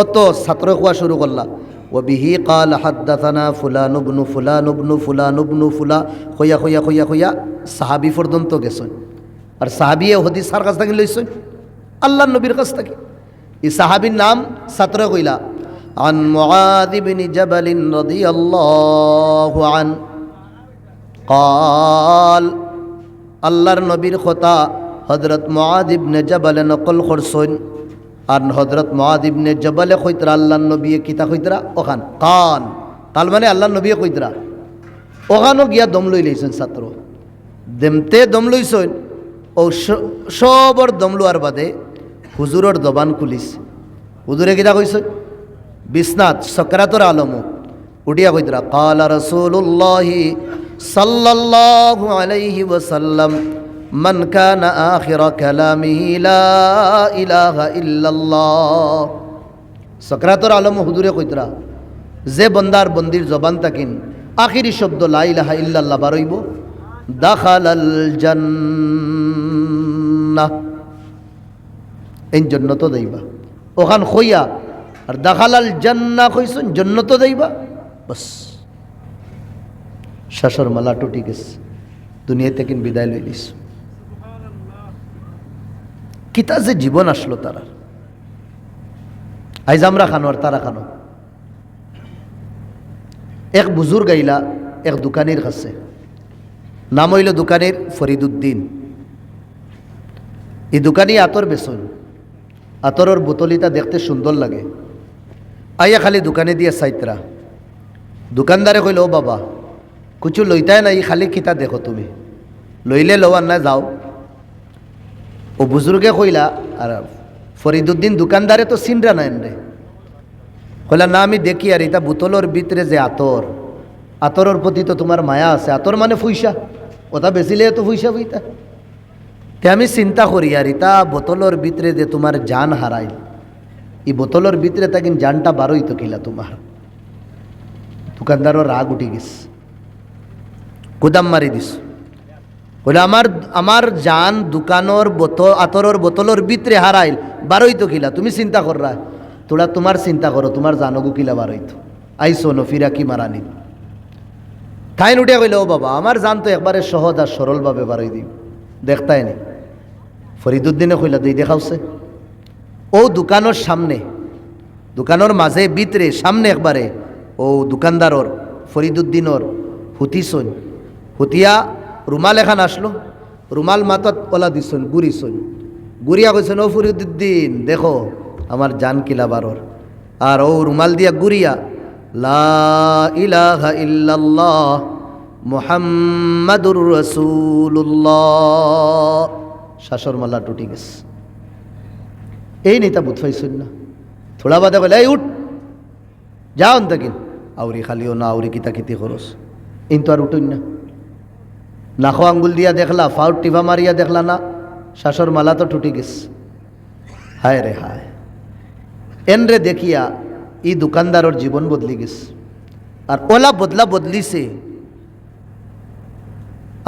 অত ছাত্র কোয়া শুরু করলা ও বিহি কাল হাদ্দাথানা ফুলান ইবনু ফুলান ইবনু ফুলান ইবনু ফুলা হইয়া হইয়া হইয়া হইয়া সাহাবি পর্যন্ত গেছেন। আর সাহাবিয়ে হদিস সার কাছ থেকে লইছেন আল্লাহ নবীর কাছ থেকে। এই সাহাবির নাম ছাত্র কইলা আন মুআয ইবনে জাবাল রাদিয়াল্লাহু আন قال আল্লাহর নবীর কথা হযরত মুআয ইবনে জাবাল নকল করছেন। আর হযরত মুআয ইবনে জাবালে কইতরা আল্লাহর নবী কিতা কইতরা ওখান কাল কাল মানে আল্লাহর নবী কইতরা ওখানও গিয়া দম লই লইছেন। ছাত্র দেমতে দম লইছেন ও সবর দম লোয়ার বাদে হুজুরর জবান খুলিস। হুজুরে কিতা কইছেন বিসনাদ সকরাতর আলম উঠিয়া কইতরা কালা রাসূলুল্লাহি সাল্লাল্লাহু আলাইহি ওয়াসাল্লাম মান কানা আখিরা কালামিহি লা ইলাহা ইল্লাল্লাহ। সকরাতর আলম হুজুরে কইতরা যে বন্দার বন্দির জবান তাকিন আখিরি শব্দ লা ইলাহা ইল্লাল্লাহ বারইব দাখালাল জান্নাহ এই জন্নত দেইবা ওখান খইয়া আর দাখালাল জান্নাহ কইছেন জন্নত দেইবা বস শাসর মালা টুটি গেছে দুনিয়া থেকে বিদায় লইলিস। কিতা যে জীবন আসলো তারা আইজ আমরা খানো আর তারা খানো। এক বুজুর্গ আইলা এক দোকানের কাছে, নাম হইল দোকানের ফরিদুদ্দিন। এই দোকানি আতর বেচন, আতরের বোতলিটা দেখতে সুন্দর লাগে। আইয়া খালি দোকানে দিয়ে সাইতরা। দোকানদারে কইল ও বাবা কিছু লইতাই না, খালি খিতা দেখো তুমি লইলে লওয়ার না যাও। ও বুজুর্গে কইলা আর ফরিদুদ্দিন দোকানদারে তো চিনরা নাই রে, কইলা না আমি দেখি আর এটা বোতলের ভিতরে যে আতর, আতরের প্রতি তো তোমার মায়া আছে। আতর মানে ফুইসা, ওটা বেচিলে তো ফুইসা বইতা। তে আমি চিন্তা করি আর ইতা বোতলর ভিতরে যে তোমার জান হারাইল, এই বোতলের ভিতরে তাকিন জানটা বারোই তো কিলা তোমার। দোকানদারও রাগ উঠি গেছে, কুদাম মারি দিস, বলে আমার জান দোকানোর বোতল আতরের বোতলের ভিতরে হারাইল, বারোই তো কিলা, তুমি চিন্তা কররা, তোরা তোমার চিন্তা করো, তোমার জানগু কিলা বারোই তো আইসো ন ফিরা কি মারানি। ঠাইন উঠিয়া কইলে, ও বাবা আমার জান তো একবারে সহজ আর সরলভাবে বারোই দিই, দেখতাই নি। ফরিদুদ্দিনে কইলা, দিই দেখাওছে। ও দোকানের সামনে, দোকানের মাঝে ভিতরে সামনে একবারে ও দোকানদারর ফরিদুদ্দিনর হুতিছন, হুতিয়া রুমাল এখান আসলো, রুমাল মাথাত ওলা দিছন, গুড়িছন, গুড়িয়া কইছেন, ও ফরিদুদ্দিন দেখো আমার জান কিলা বারর। আর ও রুমাল দিয়া গুড়িয়া, লা ইলাহা ইল্লাল্লাহ মুহাম্মাদুর রাসূলুল্লাহ, শাসর মালা টুটি গেছে। এই নেতা বুধ পাইছেন না, থোড়া বাদে বলে, এই উঠ যাও তাকিন, আউরি খালিও না, আউরি কিতা কিতি খরচ, ইন তো আর উঠুন না। নাখো আঙ্গুল দিয়া দেখলা, ফাউট টিভা মারিয়া দেখলা না, শাসর মালা তো টুটি গেছে। হায় রে হায়, এন রে দেখিয়া এই দোকানদারর জীবন বদলি গেছে। আর ওলা বদলিছে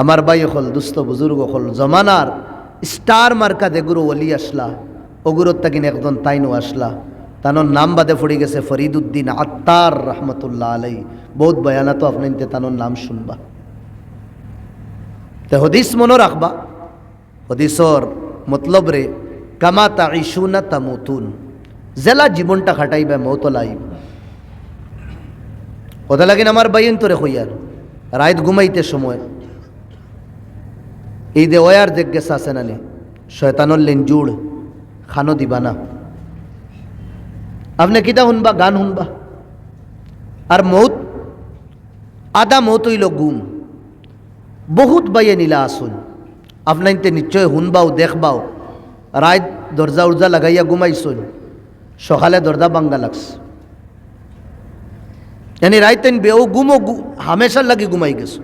আমার ভাই হল, দুস্থ বুজুর্গ হল, জমানার স্টার মার্কা দেগুরো ওলি আসলা, ওগুরোর তাকিন একজন তাইনও আসলা, তানোর নাম বাদে পড়ে গেছে ফরিদুদ্দিন আত্তার রহমতুল্লাহ আলাই। বহুত বয়ানা তো আপনার তানোর নাম শুনবা। তে হদিস মনে রাখবা, হদিসর মতলব রে কামা তাইশুনা তামুতুন, জেলা জীবনটা খাটাইবে মৌত লাইব। ওটা লাগিন আমার বাইন তোরে হইয়ার রাত ঘুমাইতে সময় এই দে ওয়ার দেখ গেছে আছে নানি, শয়তানর লেন জুড় খানো দিবা না, আপনি কিতা শুনবা, গান শুনবা। আর মৌত আদা মৌত হইল গুম, বহুত বাইয়ে নিলা আসুন, আপনার নিশ্চয় শুনবাও দেখবাও, রাত দরজা উর্জা লাগাইয়া ঘুমাইছুন, সকালে দরজা বাঙ্গা লাগছে, এনে রাইতেন বেও গুমো হামেশার লাগি ঘুমাই গেছো।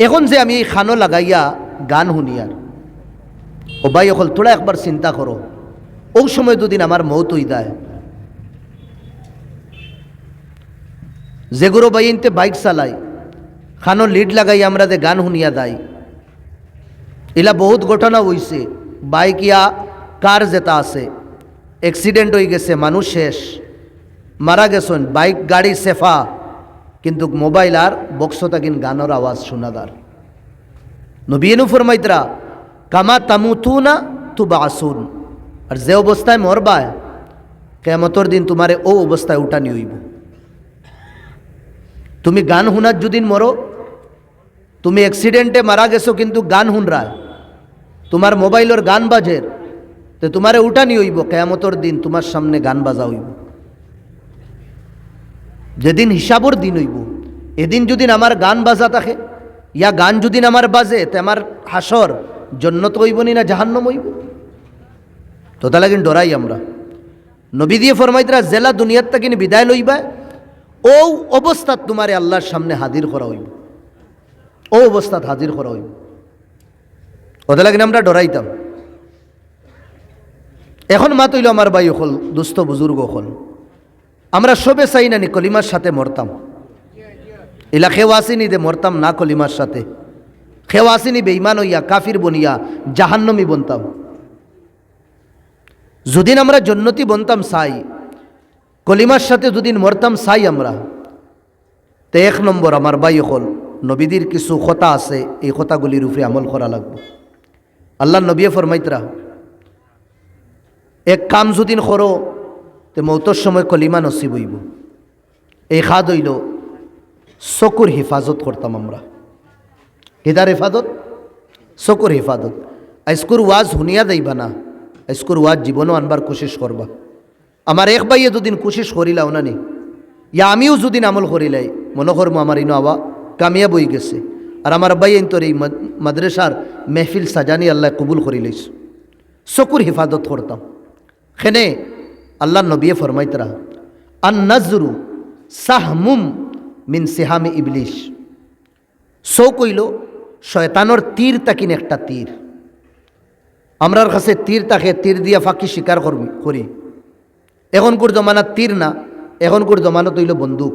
এখন যে আমি এই খানো লাগাইয়া গান শুনিয়ার, ও ভাই অকল তোরা একবার চিন্তা করো, ও সময় দুদিন আমার মৌত হই দেয়, যেগুলো বাইনতে বাইক চালাই খানো লিড লাগাই আমরা যে গান শুনিয়া দেয়, এলা বহুত ঘটনা হইছে। বাইক ইয়া কার যেটা আছে অ্যাক্সিডেন্ট হয়ে গেছে, মানুষ শেষ, মারা গেছেন, বাইক গাড়ি সেফা, কিন্তু মোবাইল আর বক্স তাকিন গানের আওয়াজ শোনাদার। নবীনু ফরমাইতরা কামা তামুতুনা তুবাসুন, আর যে অবস্থায় মরবায় কিয়ামতের দিন তোমারে ও অবস্থায় উঠানি হইব। তুমি গান শুনার যদিন মরো, তুমি অ্যাক্সিডেন্টে মারা গেছো কিন্তু গান শুনরায়, তোমার মোবাইলের গান বাজের, তো তোমারে উঠানি হইব কিয়ামতের দিন, তোমার সামনে গান বাজা হইব। যেদিন হিসাবর দিন হইব, এদিন যদি আমার গান বাজা থাকে, ইয়া গান যদি আমার বাজে, তে আমার হাসর জন্নত হইব নি না জাহান্নম হইব। তো তা লাগিন ডরাই আমরা। নবী দিয়ে ফরমাইতরা জেলা দুনিয়ার তাকিন বিদায় লইবা, ও অবস্থাত তোমারে আল্লাহর সামনে হাজির করা হইব, ও অবস্থাত হাজির করা হইব। ওটা লাগিন আমরা ডরাইতাম। এখন মা তৈল আমার ভাই হল, দুস্থ বুজুর্গ হল, আমরা সবে চাই না নি কলিমার সাথে মরতাম, এলা খেও আসিনি দে মরতাম না কলিমার সাথে, খেও আসিনি বেঈমান হইয়া কাফির বনিয়া জাহান্নমি বনতাম। যদিন আমরা জন্নতি বনতাম চাই, কলিমার সাথে যদিন মরতাম চাই আমরা, তো এক নম্বর আমার ভাই হল নবীদের কিছু কথা আছে, এই কথাগুলির উপরে আমল করা লাগবে। আল্লাহ নবী ফরমাইতরা এক কাম যদিন করো, তে মৌতর সময় কলিমা নসিব হইব। এই খাদ হইল চকুর হেফাজত করতাম আমরা। কেদার হেফাজত? চকুর হেফাজত। আজকুর ওয়াজ শুনিয়া যাইবা না, আজকুর ওয়াজ জীবনও আনবার কোশিশ করবা। আমার এক ভাইয়ে দুদিন কোশিশ করিলাও না নি, ইয়া আমিও যদিন আমল করিলাই, মনে করবো আমার ইনো আবা কামিয়াব হয়ে গেছে। আর আমার ভাই তোর এই মাদ্রাসার মেহফিল সাজানি আল্লাহ কবুল করি লইস। চকুর হেফাজত করতাম। খেনে আল্লাহ নবী ফরমাইতরা আন নাজরু সাহমুম মিন সিহামি ইবলিশ, চৌ কইল শয়তানোর তীর তাকিন একটা তীর। আমরার কাছে তীর থাকে, তীর দিয়া ফাঁকি শিকার করি। এখনকার জমানাত তীর না, এখনকার জমানত হইল বন্দুক।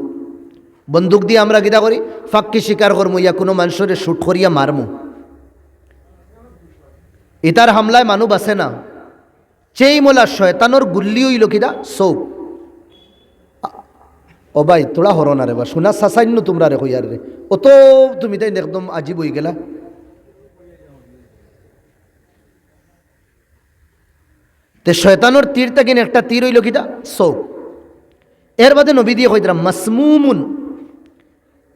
বন্দুক দিয়ে আমরা গিতা করি, ফাঁকি শিকার করমু, ইয়া কোনো মানুষের শুট করিয়া মারমু। ইতার হামলায় মানুষ বাঁচে না। চেই মোলা শয়তানোর গুল্লি হইল কিনা চৌক। ও ভাই তোরা হর না রে বা শোনা সাসাইন্য তোমরা রে হইয়ার রে, ও তো তুমি তাই একদম আজিব হয়ে গেলা। তে শয়তানোর তীর তাকিন একটা তীর হইল কিনা চৌক। এর বাদে নবী দিয়ে কইতাম মাসমুমুন,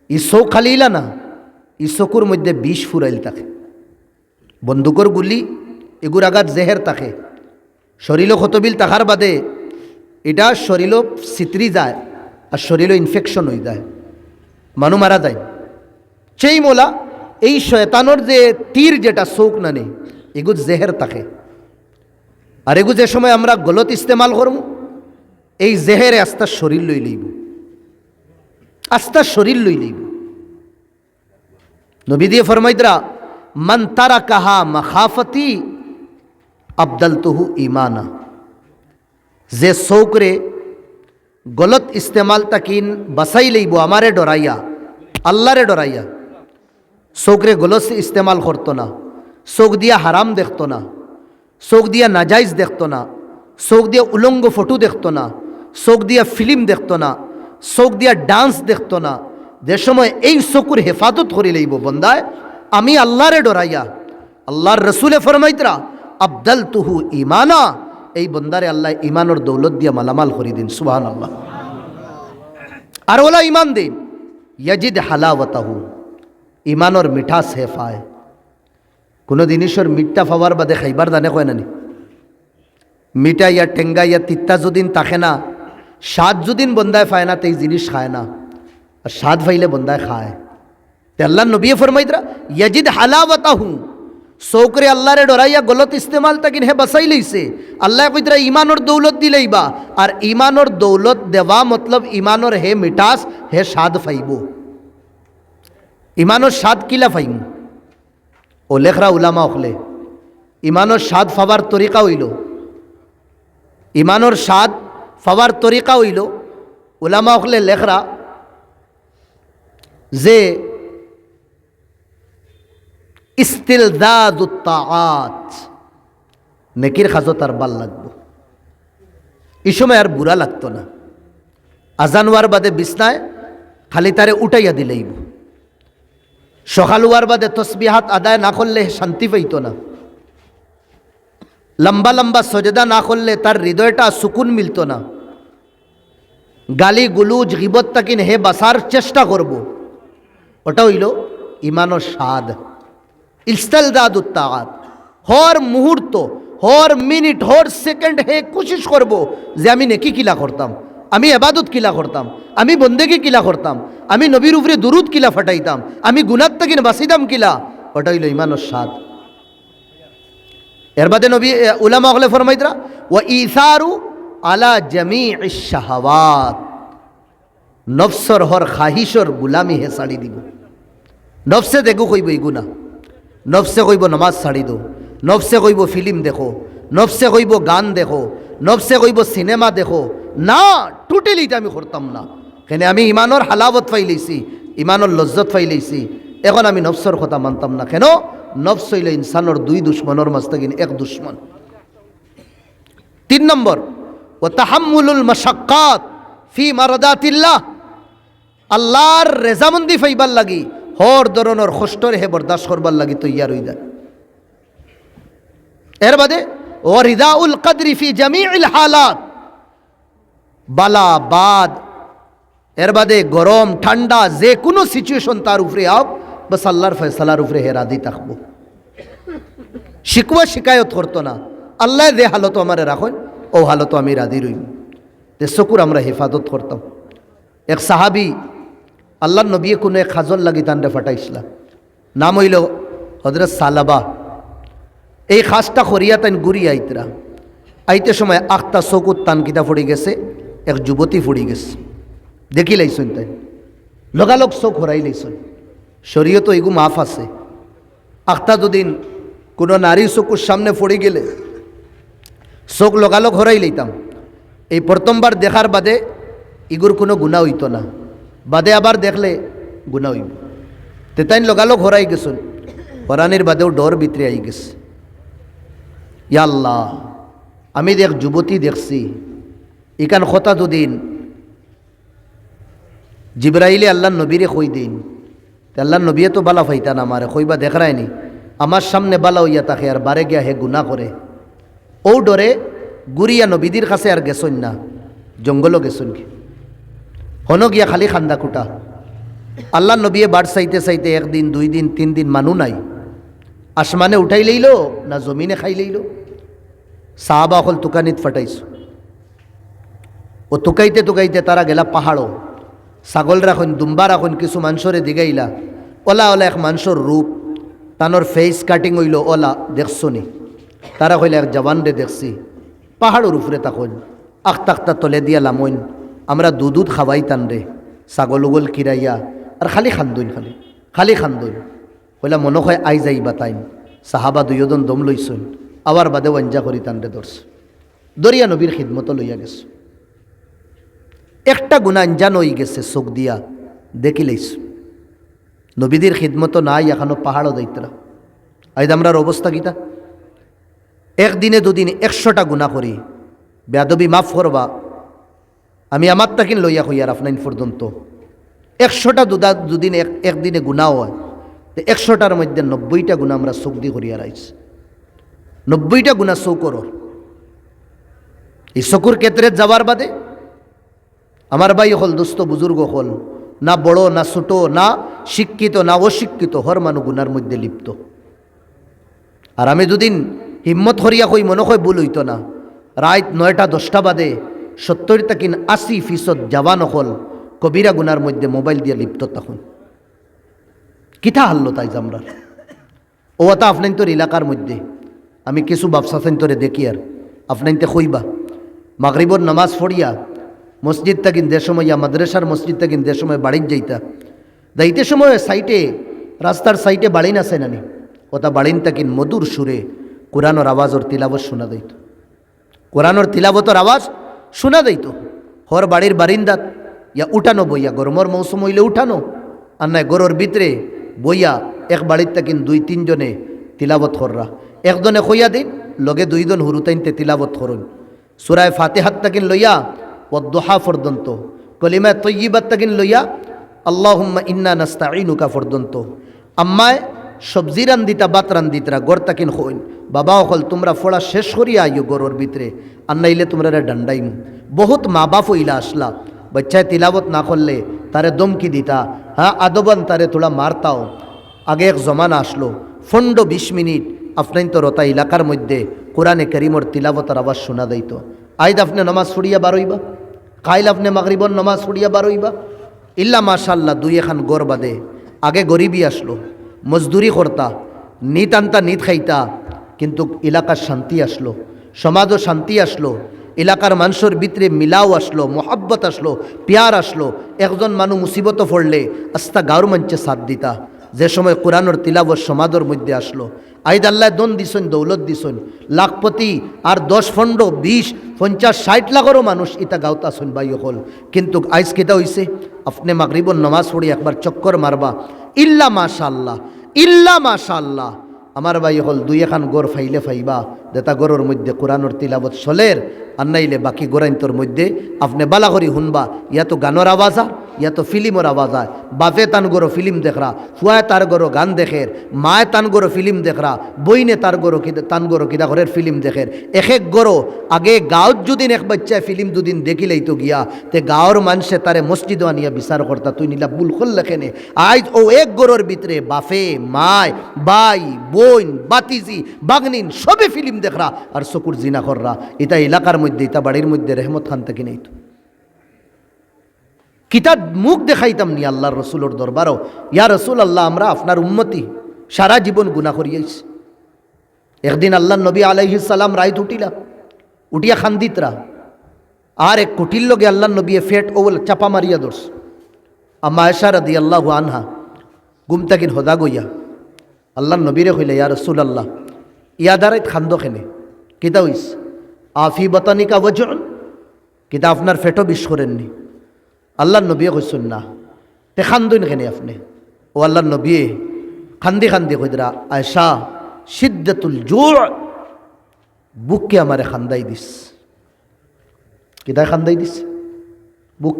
ই চৌক খালিলা না, ই চকুর মধ্যে বিষ ফুরাইল থাকে। বন্দুকর গুলি এগুর আঘাত জেহের থাকে, শরীরও ক্ষতবিল থাকার বাদে এটা শরীরও চিত্রি যায় আর শরীরও ইনফেকশন হয়ে যায়, মানুষ মারা যায়। সেই মোলা এই শয়তানোর যে তীর যেটা চৌক নানে এগুলো জেহের থাকে। আর এগুলো যে সময় আমরা গলত ইস্তেমাল করব, এই জেহেরে আস্তা শরীর লই লইব, আস্তা শরীর লই লইব। নবী দিয়ে ফরমাইদরা মান তারাকাহা মাখাফতি আবদালতুহু ইমানা, যে চৌকরে গলত ইস্তেমাল তাকিন বাসাই লইব আমারে ডরাইয়া, আল্লাহরে ডরাইয়া। চৌকরে গলত ইস্তেমাল করতো না, চৌক দিয়া হারাম দেখতো না, চৌক দিয়া নাজাইজ দেখতো না, চৌক দিয়া উলঙ্গ ফটো দেখতো না, চৌক দিয়া ফিল্ম দেখতো না, চৌক দিয়া ডান্স দেখতো না। যে সময় এই চকুর হেফাজত করি লইব বন্দায়, আমি আল্লাহরে ডরাইয়া, আল্লাহর রসুলে ফরমাইতরা আবদালতুহু ইমানা, এই বন্দারে আল্লাহ ইমানোর দৌলত দিয়া মালামাল করি দিন। সুবহানাল্লাহ। আর ওলা ইমান দিন ইয়াজিদ হালাওয়াতাহু, ইমানোর মিঠাস হেফায়। কোনো জিনিসের মিঠা ফাওয়ার বাদে খাইবার দানে কয় নানি, মিঠা ইয়া টেঙ্গা ইয়া তিত্তা যদিন তাকে না, স্বাদ যদিন বন্দায় পায় না তো এই জিনিস খায় না, আর স্বাদ পাইলে বন্দায় খায়। তে আল্লাহ নবী ফরমাইতরা ইয়াজিদ হালাওয়াতাহু, চৌকরে আল্লাহরে ডরাইয়া গলত ইস্তেমাল তাকিন হে বাসাই লইছে। আল্লাহ কইতরা ইমানোর দৌলত দিলেইবা, আর ইমানোর দৌলত দেওয়া মতলব ইমানোর হে মিঠাস হে স্বাদ ফাইব। ইমানোর স্বাদ কিলা ফাইম ও লেখরা উলামা হলে ইমানোর স্বাদ ফাবার তরিকা হইল, ইমানোর স্বাদ ফাবার তরিকা হইল উলামা হলে লেখরা যে ইস্তিলদাদুত তাআত, নেকির খাজো তার ভাল লাগবো। এই সময় আর বুড়া লাগতো না। আজান হওয়ার বাদে বিছনায় খালি তারে উঠাইয়া দিলেইব। সকাল হওয়ার বাদে তসবিহাত আদায় না করলে শান্তি পাইত না। লম্বা লম্বা সজদা না করলে তার হৃদয়টা সুকুন মিলত না। গালি গুলুজ গিবত তাকিন হে বাসার চেষ্টা করব, ওটা হইল ইমানোর স্বাদ। ইস্তিলদাদুত তাআত, হর মুহূর্ত হর মিনিট হর সেকেন্ড হে কোশিশ করব যে আমি নেকি কিলা করতাম, আমি এবাদত কিলা করতাম, আমি বন্দেগি কিলা করতাম, আমি নবীর উপরে দুরুদ কিলা ফাটাইতাম, আমি গুনাত তাকিন বাঁচিতাম কিলা। ওটা হইল ইমানোর স্বাদ। এর বাদে নবী উলামা হলে ফরমাইতরা ওয়া ইসারু আলা জামিইশ শাহাওয়াত, নফসর হর খাহিশর গুলামি হে ছাড়ি দিব। নফসে দেখো কইব এই গুনাহ, নফসে কইব নমাজ ছাড়ি দো, নফসে কইব ফিল্ম দেখো, নফসে কইব গান দেখো, নফসে কইব সিনেমা দেখো। না, টোটালি এটা আমি করতাম না। কেন আমি ইমানোর হালাবত পাই লইছি, ইমানোর লজ্জত পাই লইছি, এখন আমি নফসর কথা মানতাম না। কেন? নফস হইল ইনসানোর দুই দুশ্মনের মাঝ থেকে এক দুশ্মন। 3 নম্বর ও তাহাম্মুলুল মাশাক্কাত ফি মারাদাতিল্লাহ, আল্লাহর রেজামন্দি ফাইবার লাগি হর ধরনের কষ্টর হে বরদাস্ত করবার লাগি তৈয়ার হয়ে যায়। এর বাদে ও রিদাউল কদরি ফি জামিউল হালাত, বালা বাদ, এর বাদে গরম ঠান্ডা যে কোনো সিচুয়েশন তার উপরে আপ বস আল্লাহর ফয়সালার উপরে হে রাজি থাকবো। শিকওয়া শিকায়ত করতো না, আল্লাহ যে হালত আমারে রাখুন ও হালত আমি রাজি রইব। যে চকুর আমরা হেফাজত করতাম। এক সাহাবি আল্লাহর নবী কোনো এক খাজল লাগি তানরে ফাটাইছিলা, নাম হইল হযরত সালাবা। এই খাসটা খরিয়া তাইন গুড়ি আইতরা, আইতে সময় আখতা চকুত তানকিতা ফুড়ি গেছে, এক যুবতী ফুড়ি গেছে। দেখি লাইছুন তাই লগালগ চোখ হরাই লাইছুন। শরীয়ত এগু মাফ আছে। আখতা যদিন কোনো নারী চকুর সামনে পড়ে গেলে চোখ লগালগ হরাই লইতাম। এই প্রথমবার দেখার বাদে ইগুর কোনো গুণা হইতো না, বাদে আবার দেখলে গুণা হইব। তেতাইন লগালগ হরাই গেছুন, হরানির বাদেও ডর ভিতরে আই গেছে। ইয়া আল্লাহ, আমি দেখ যুবতী দেখছি ইকান কথা দুদিন জিব্রাইলে আল্লাহ নবীরে কই দিন, আল্লাহ নবীয়ে তো বালা ফাইতা না মারে কইবা দেখ রায়নি আমার সামনে বালা হইয়া থাকে আর বারে গিয়া হে গুণা করে। ও ডরে গুরিয়া নবীদের কাছে আর গেছন না, জঙ্গলও গেছন কি হন গিয়া খালি খান্দা কুটা। আল্লাহ নবীয়ে বাড় চাইতে চাইতে 1 দিন 2 দিন 3 দিন মানু নাই, আসমানে উঠাই লইল না জমিনে খাই লইল। সাহাবা হল তুকানিত ফাটাইছ। ও তুকাইতে তুকাইতে তারা গেলা পাহাড়ও, ছাগল রাখুন দুম্বা রাখুন, কিছু মানুষরে দিগাইলা ওলা ওলা এক মানুষের রূপ তানোর ফেস কাটিং হইল ওলা দেখছো নি? তারা কইলে এক জওয়ান রে দেখছি পাহাড়ের উপরে তখন আখতাখতা তলে দিয়া লামইন, আমরা দুধ খাওয়াইতান রে ছাগল উগল কিরাইয়া আর খালি খান্দইন খালি খান্দইন। কইলা মনে হয় আই যাই বাতাইন। সাহাবা 2 জন দম লইছইন, আবার বাদে ওয়াঞ্জা করি তান রে ধরছে, দরিয়া নবীর খিদমত লইয়া গেছে। একটা গুণা আঞ্জান হয়ে গেছে, চোখ দিয়া দেখি লইছ। নবীদের খিদমত নাই এখনো পাহাড়ও দায়িত্রা। আজ আমরার অবস্থা কিতা? 1 দিনে 2 দিনে 100টা গুণা করি। বেয়াদবি মাফ করবা, আমি আমার তাকিন লইয়া হইয়ার আপনাইন পর্যন্ত 100টা দুদিন একদিনে গুণা হয়, 100টার মধ্যে 90টা গুণা আমরা চোখ দিয়ে করিয়া রাইছি। 90টা গুণা চৌকর। এই চকুর ক্ষেত্রে যাবার বাদে আমার ভাই হল দোস্ত বুজুর্গ হল, না বড় না ছোট না শিক্ষিত না অশিক্ষিত, হর মানুষ গুনার মধ্যে লিপ্ত। আর আমি দুদিন হিম্মত হরিয়া কই মনে হয় ভুল হইতো না, রাত 9টা 10টা বাদে 70-80% জওয়ান হল কবিরা গুনার মধ্যে মোবাইল দিয়ে লিপ্ত। তখন কিতা হারলো তাই আমরা ও তা আপনার তোর এলাকার মধ্যে আমি কিছু ব্যবসা সেন্তরে দেখি আর আপনাইতে কইবা মাগরিবর নামাজ পড়িয়া মসজিদ তাকিন দে সময় মাদ্রাসার মসজিদ তাকিন দে সময় বাড়ির যাইতে সময় সাইটে রাস্তার সাইটে বাড়িন আছে নানি, ওটা বাড়িন তাকিন মধুর সুরে কোরআনের আওয়াজ ওর তিলাবত শোনা দিত। কোরআনের তিলাবতর আওয়াজ শোনা দিত। হর বাড়ির বারিন্দাত ইয়া উঠানো বইয়া, গরমর মৌসুম হইলে উঠানো, আর নাই গরুর ভিতরে বইয়া এক বাড়ির তাকিন 2-3 জনে তিলাবত কররা। একজনে কইয়া দিন লগে 2 জন হুরুতাইনতে তিলাবত করুন। সূরা ফাতিহাত তাকিন লইয়া ওয়াদ্দুহা পর্যন্ত, কলিমা তয়্যিবাত তাকিন লইয়া আল্লাহুম্মা ইন্না নাস্তাঈনুকা পর্যন্ত। আম্মায় সবজি রান্দিতা বাত রান্দিতরা গড় তাকিন হইন বাবা হল তোমরা ফোড়া শেষ করিয়া আইও গরুর ভিতরে, আর নাইলে তোমরা ডান্ডাইম। বহুত মা বাপ হইলা আসলা, বাচ্চায় তিলাবত না করলে তারে দমকি দিতা, হ্যাঁ আদবান তারে তোলা মারতাও। আগে এক জমানা আসলো 15-20 মিনিট আপনার তো রতা এলাকার মধ্যে কোরআনে করিমর তিলাবতার আওয়াজ শোনা দিত। আইদ আপনি নামাজ ছড়িয়া বারইবা, কাইল আপনি মাগরিবর নামাজ ছড়িয়া বারইবা। ইল্লা মাশাল্লাহ 2-1 গড় বাদে আগে গরিবী আসলো, মজদুরি করতা, নিত আনতা নিত খাইতা, কিন্তু এলাকার শান্তি আসলো, সমাজও শান্তি আসলো, এলাকার মানুষের ভিতরে মিলাও আসলো, মোহাব্বত আসলো, প্যার আসলো। একজন মানুষ মুসিবত পড়লে আস্তা গাঁর মঞ্চে সাথ দিতা। যে সময় কোরআনের তিলাবত সমাজের মধ্যে আসলো, আইদ আল্লাহ দন দিছেন, দৌলত দিছেন, লাখপতি আর 10-15-20-50-60 লাখেরও মানুষ ইতা গাঁত আসুন ভাই হল। কিন্তু আইজ কেটা হইছে, আপনি মাগরিবর নামাজ পড়ি একবার চক্কর মারবা, ইল্লা মাশাআল্লাহ ইল্লা মাশাআল্লাহ আমার ভাই হল 2-1 গড় ফাইলে ফাইবা যেটা গড়ের মধ্যে কোরআনের তিলাবত চলের, আর নাইলে বাকি গোরাইন্তর মধ্যে আপনি বালা করি শুনবা, ইয়া তো গানের আওয়াজ আর ইয়া তো ফিল্মর আওয়াজ হয়। বাপে তান গরো ফিল্ম দেখরা, ফুয়ায় তার গরো গান দেখের, মায় তান গরো ফিল্ম দেখরা, বইনে তার গরো তান গরো কিদা ঘরের ফিল্ম দেখের। এক গরো আগে গাঁৱত যদিন এক বাচ্চায় ফিল্ম দুদিন দেখিলেই তো গিয়া তে গাঁৱর মানুষে তারে মসজিদ আনিয়া বিচার করতা, তুই নিলা বুল খোল লেখেনে। আজ ও এক গরোর ভিতরে বাপে মায় বাই বোন বাতিজি বাগনিন সবে ফিল্ম দেখরা আর চকুর জিনা কররা। এটা এলাকার মধ্যে ইতা বাড়ির মধ্যে রহমত খান থেকে নেই তো কিতাব মুখ দেখাইতাম নি আল্লাহর রসুলোর দরবারও, ইয়া রসুল আল্লাহ আমরা আপনার উম্মতি সারা জীবন গুনাহ করিয়াছি। একদিন আল্লাহ নবী আলাইহিস সালাম রাইত উঠিয়া খান্দিতরা, আর এক কুটির লগে আল্লাহ নবী ফেট ওল চাপা মারিয়া দোষ। আম্মা আয়েশা রাদিয়াল্লাহু আনহা ঘুম তাকিন হদা গইয়া আল্লাহ নবীরে কইলে, ইয়া রসুল আল্লাহ ইয়াদারাইত খান্দ খেনে কিতা হইস আফি বাতানিকা ওয়াজন কিতা আপনার ফেটো বিষ করেননি আল্লাহর নবী কইসুন না তে খান্দইন খেনে আপনি ও আল্লাহর নবী খান্দি খান্দি কইদরা আয়সা সিদ্দাতুল জুর বুককে আমারে খান্দাই দিস কিতায় খান্দাই দিস বুক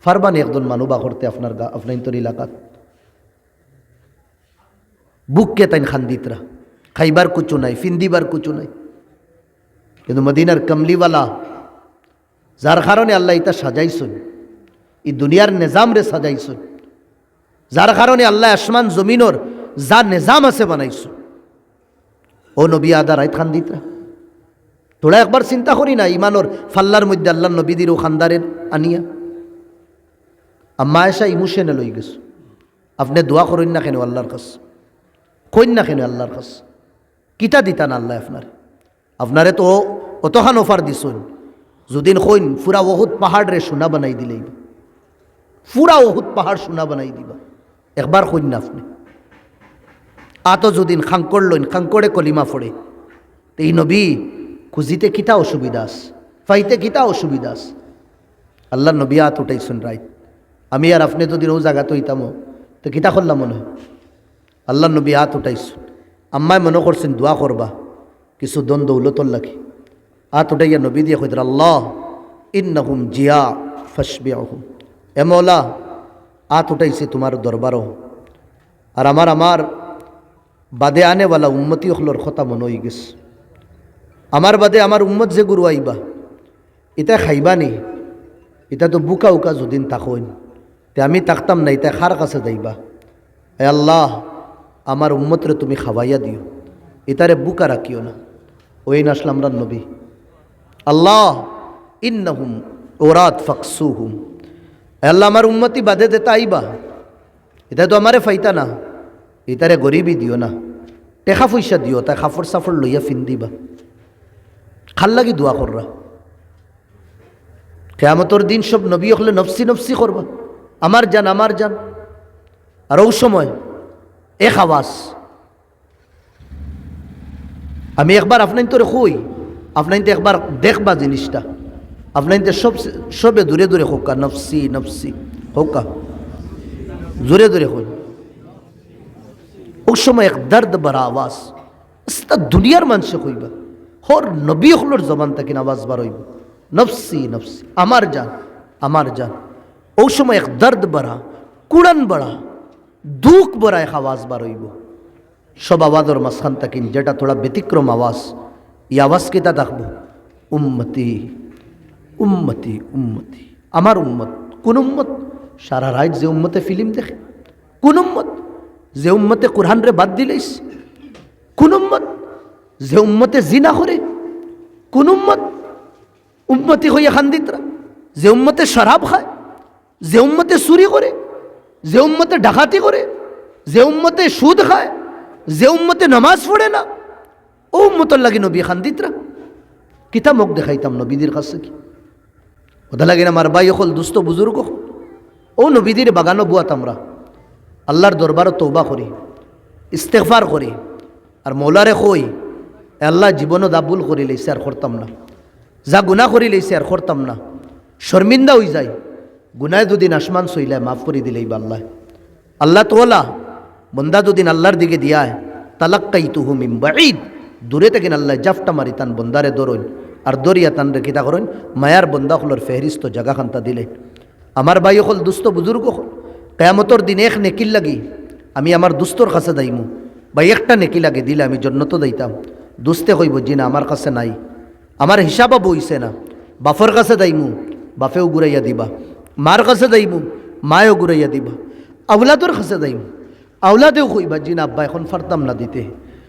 ফারবানি একজন মানুবা করতে আপনার আপনার তোর এলাকাত বুককে তাই খান্দিতরা খাইবার কুচু নাই ফিন্দিবার কুচু নাই কিন্তু মদিনার কমলিওয়ালা যার কারণে আল্লাহ ইতা সাজাইছুন এই দুনিয়ার নিজাম রে সাজাইছুন যার কারণে আল্লাহ আসমান জমিনর যা নিজাম আছে বানাইছুন ও নবী আদা রাইত খান্দিতরা তোরা একবার চিন্তা করি না ইমানোর ফাল্লার মধ্যে আল্লাহ নবীদের ও খানদারের আনিয়া আম্মা আয়েশা ইমোশনে লই গেছ আপনি দোয়া করেন না কেন আল্লাহর কাছে কইন না কেন আল্লাহর কাছে কিতা দিতান আল্লাহ আপনারে তো অতখান অফার দিছুন যদিন কইন ফুরা বহুত পাহাড় রে সোনা বানাই দিলেই ফুরা বহুত পাহাড় সোনা বানাই দিবা একবার কইন না আপনি আতো যদিন খাঙ্কড় লইন খাঙ্কড়ে কলিমা ফোড়ে এই নবী খুঁজিতে কিতা অসুবিধা আস ফাইতে কিতা অসুবিধা আস আল্লাহ নবী হাত উঠাইছুন রাইত আমি আর আপনি যদি ও জায়গাতে হইতাম তো কিতা করলাম মনে হয় আল্লাহ নবী হাত উঠাইছুন আম্মায় মনে করছেন দোয়া করবা কিছু দন দৌলতর লাগে হাত উঠাইয়া নবী দিয়ে কইদের আল্লাহ ইন্নাহুম জিয়া ফাসবিহুম এ মওলা হাত উঠাইছে তোমার দরবারও আর আমার বাদে আনেওয়ালা উম্মতি হলর কথা মনে হয়ে গেছে আমার বাদে আমার উম্মত যে গুরু আইবা এটা খাইবা নি এটা তো বুকা উকা যদিন তাকইন তে আমি তাকতাম না এটা খার কাছে যাইবা এ আল্লাহ আমার উম্মতরে তুমি খাওয়াইয়া দিও এটারে বুকা রাখিও না ওই নাসলাম রান নবী আল্লাহ ইন্নাহুম ওরাত ফাকসুহুম আল্লাহ আমার উম্মতি বাদে দেতা আইবা এটা তো আমারে ফাইতা না এটারে গরিবই দিও না টেকা পয়সা দিও তাই খাফর সাফর লইয়া ফিন দিবা খাল লাগি দোয়া কররা কিয়ামতের দিন সব নবী হলে নফসি নফসি করবা আমার জান আর ওই সময় এক আওয়াজ আমি একবার আপনার তোরে কই আপনার একবার দেখবা জিনিসটা আপনার সবে দূরে দূরে হোকা নফসি নফসি হোকা জোরে জোরে হই ওই সময় এক দর্দ বড় আওয়াজ দুনিয়ার মানুষে কইবা হর নবী হলোর জবান থেকে আওয়াজ বার হইব নফসি নফসি আমার জান ওই সময় এক দর্দ বড়া কুড়ান বড়া দুঃখ বড়া এক আওয়াজ বার হইব সব আওয়াজের মাঝখান থাকিন যেটা থোড়া ব্যতিক্রম আওয়াজ এই আওয়াজ কেটা দেখব উম্মতি উম্মতি উম্মতি আমার উম্মত কোন উম্মত সারা রাত যে উম্মতে ফিল্ম দেখে কোন উম্মত যে উম্মতে কোরআন রে বাদ দিলেইস কোন উম্মত যে উম্মতে জিনা করে কোন উম্মত উম্মতি হইয়া খান্দিতরা যে উম্মতে শরাব খায় যে উম্মতে চুরি করে যে উম্মতে ডাকাতি করে যে উম্মতে সুদ খায় যে উম্মতে নামাজ পড়ে না ও উম্মতর লাগি নবী খান্দিতরা কিতা মুখ দেখাইতাম নবীদের কাছে কি ওটা লাগে না আমার ভাই হল দুস্থ বুজুর্গ ও নবীদের বাগানো বুয়াত আমরা আল্লাহর দরবারও তওবা করি ইস্তেগফার করি আর মৌলারে কই আল্লাহ জীবনও দাবুল করি লইছে আর করতাম না যা গুনাহ করি লইছে আর করতাম না শর্মিন্দা হয়ে যায় গুনায় দুদিন আসমান সইলায় মাফ করে দিলেই বা আল্লাহ তোলা বন্দা দুদিন আল্লাহর দিকে দিয়ায় তালাক্কাইতুহু মিন বাঈদ দূরে থেকে আল্লাহ জাফটা মারি তান বন্দারে দরইন আর দরিয়া তান রে কিতা করেন মায়ার বন্দা হলর ফেহরিস্ত জাগা খান্তা দিলে আমার ভাই হল দুস্থ বুজুর্গ হল কিয়ামতের দিন এক নেকির লাগি আমি আমার দুস্তর কাছে যাইমু বা একটা নেকি লাগে দিলে আমি জন্নত যাইতাম দুস্তে কইব জি না আমার কাছে নাই আমার হিসাবও বইছে না বাফর কাছে যাইমু বাফেও ঘুরাইয়া দিবা মার কাছে যাইমু মায়েও ঘুরাইয়া দিবা আউলাদর কাছে যাইমু আউলাদেও কইবা জি না আব্বা এখন ফারতাম না দিতে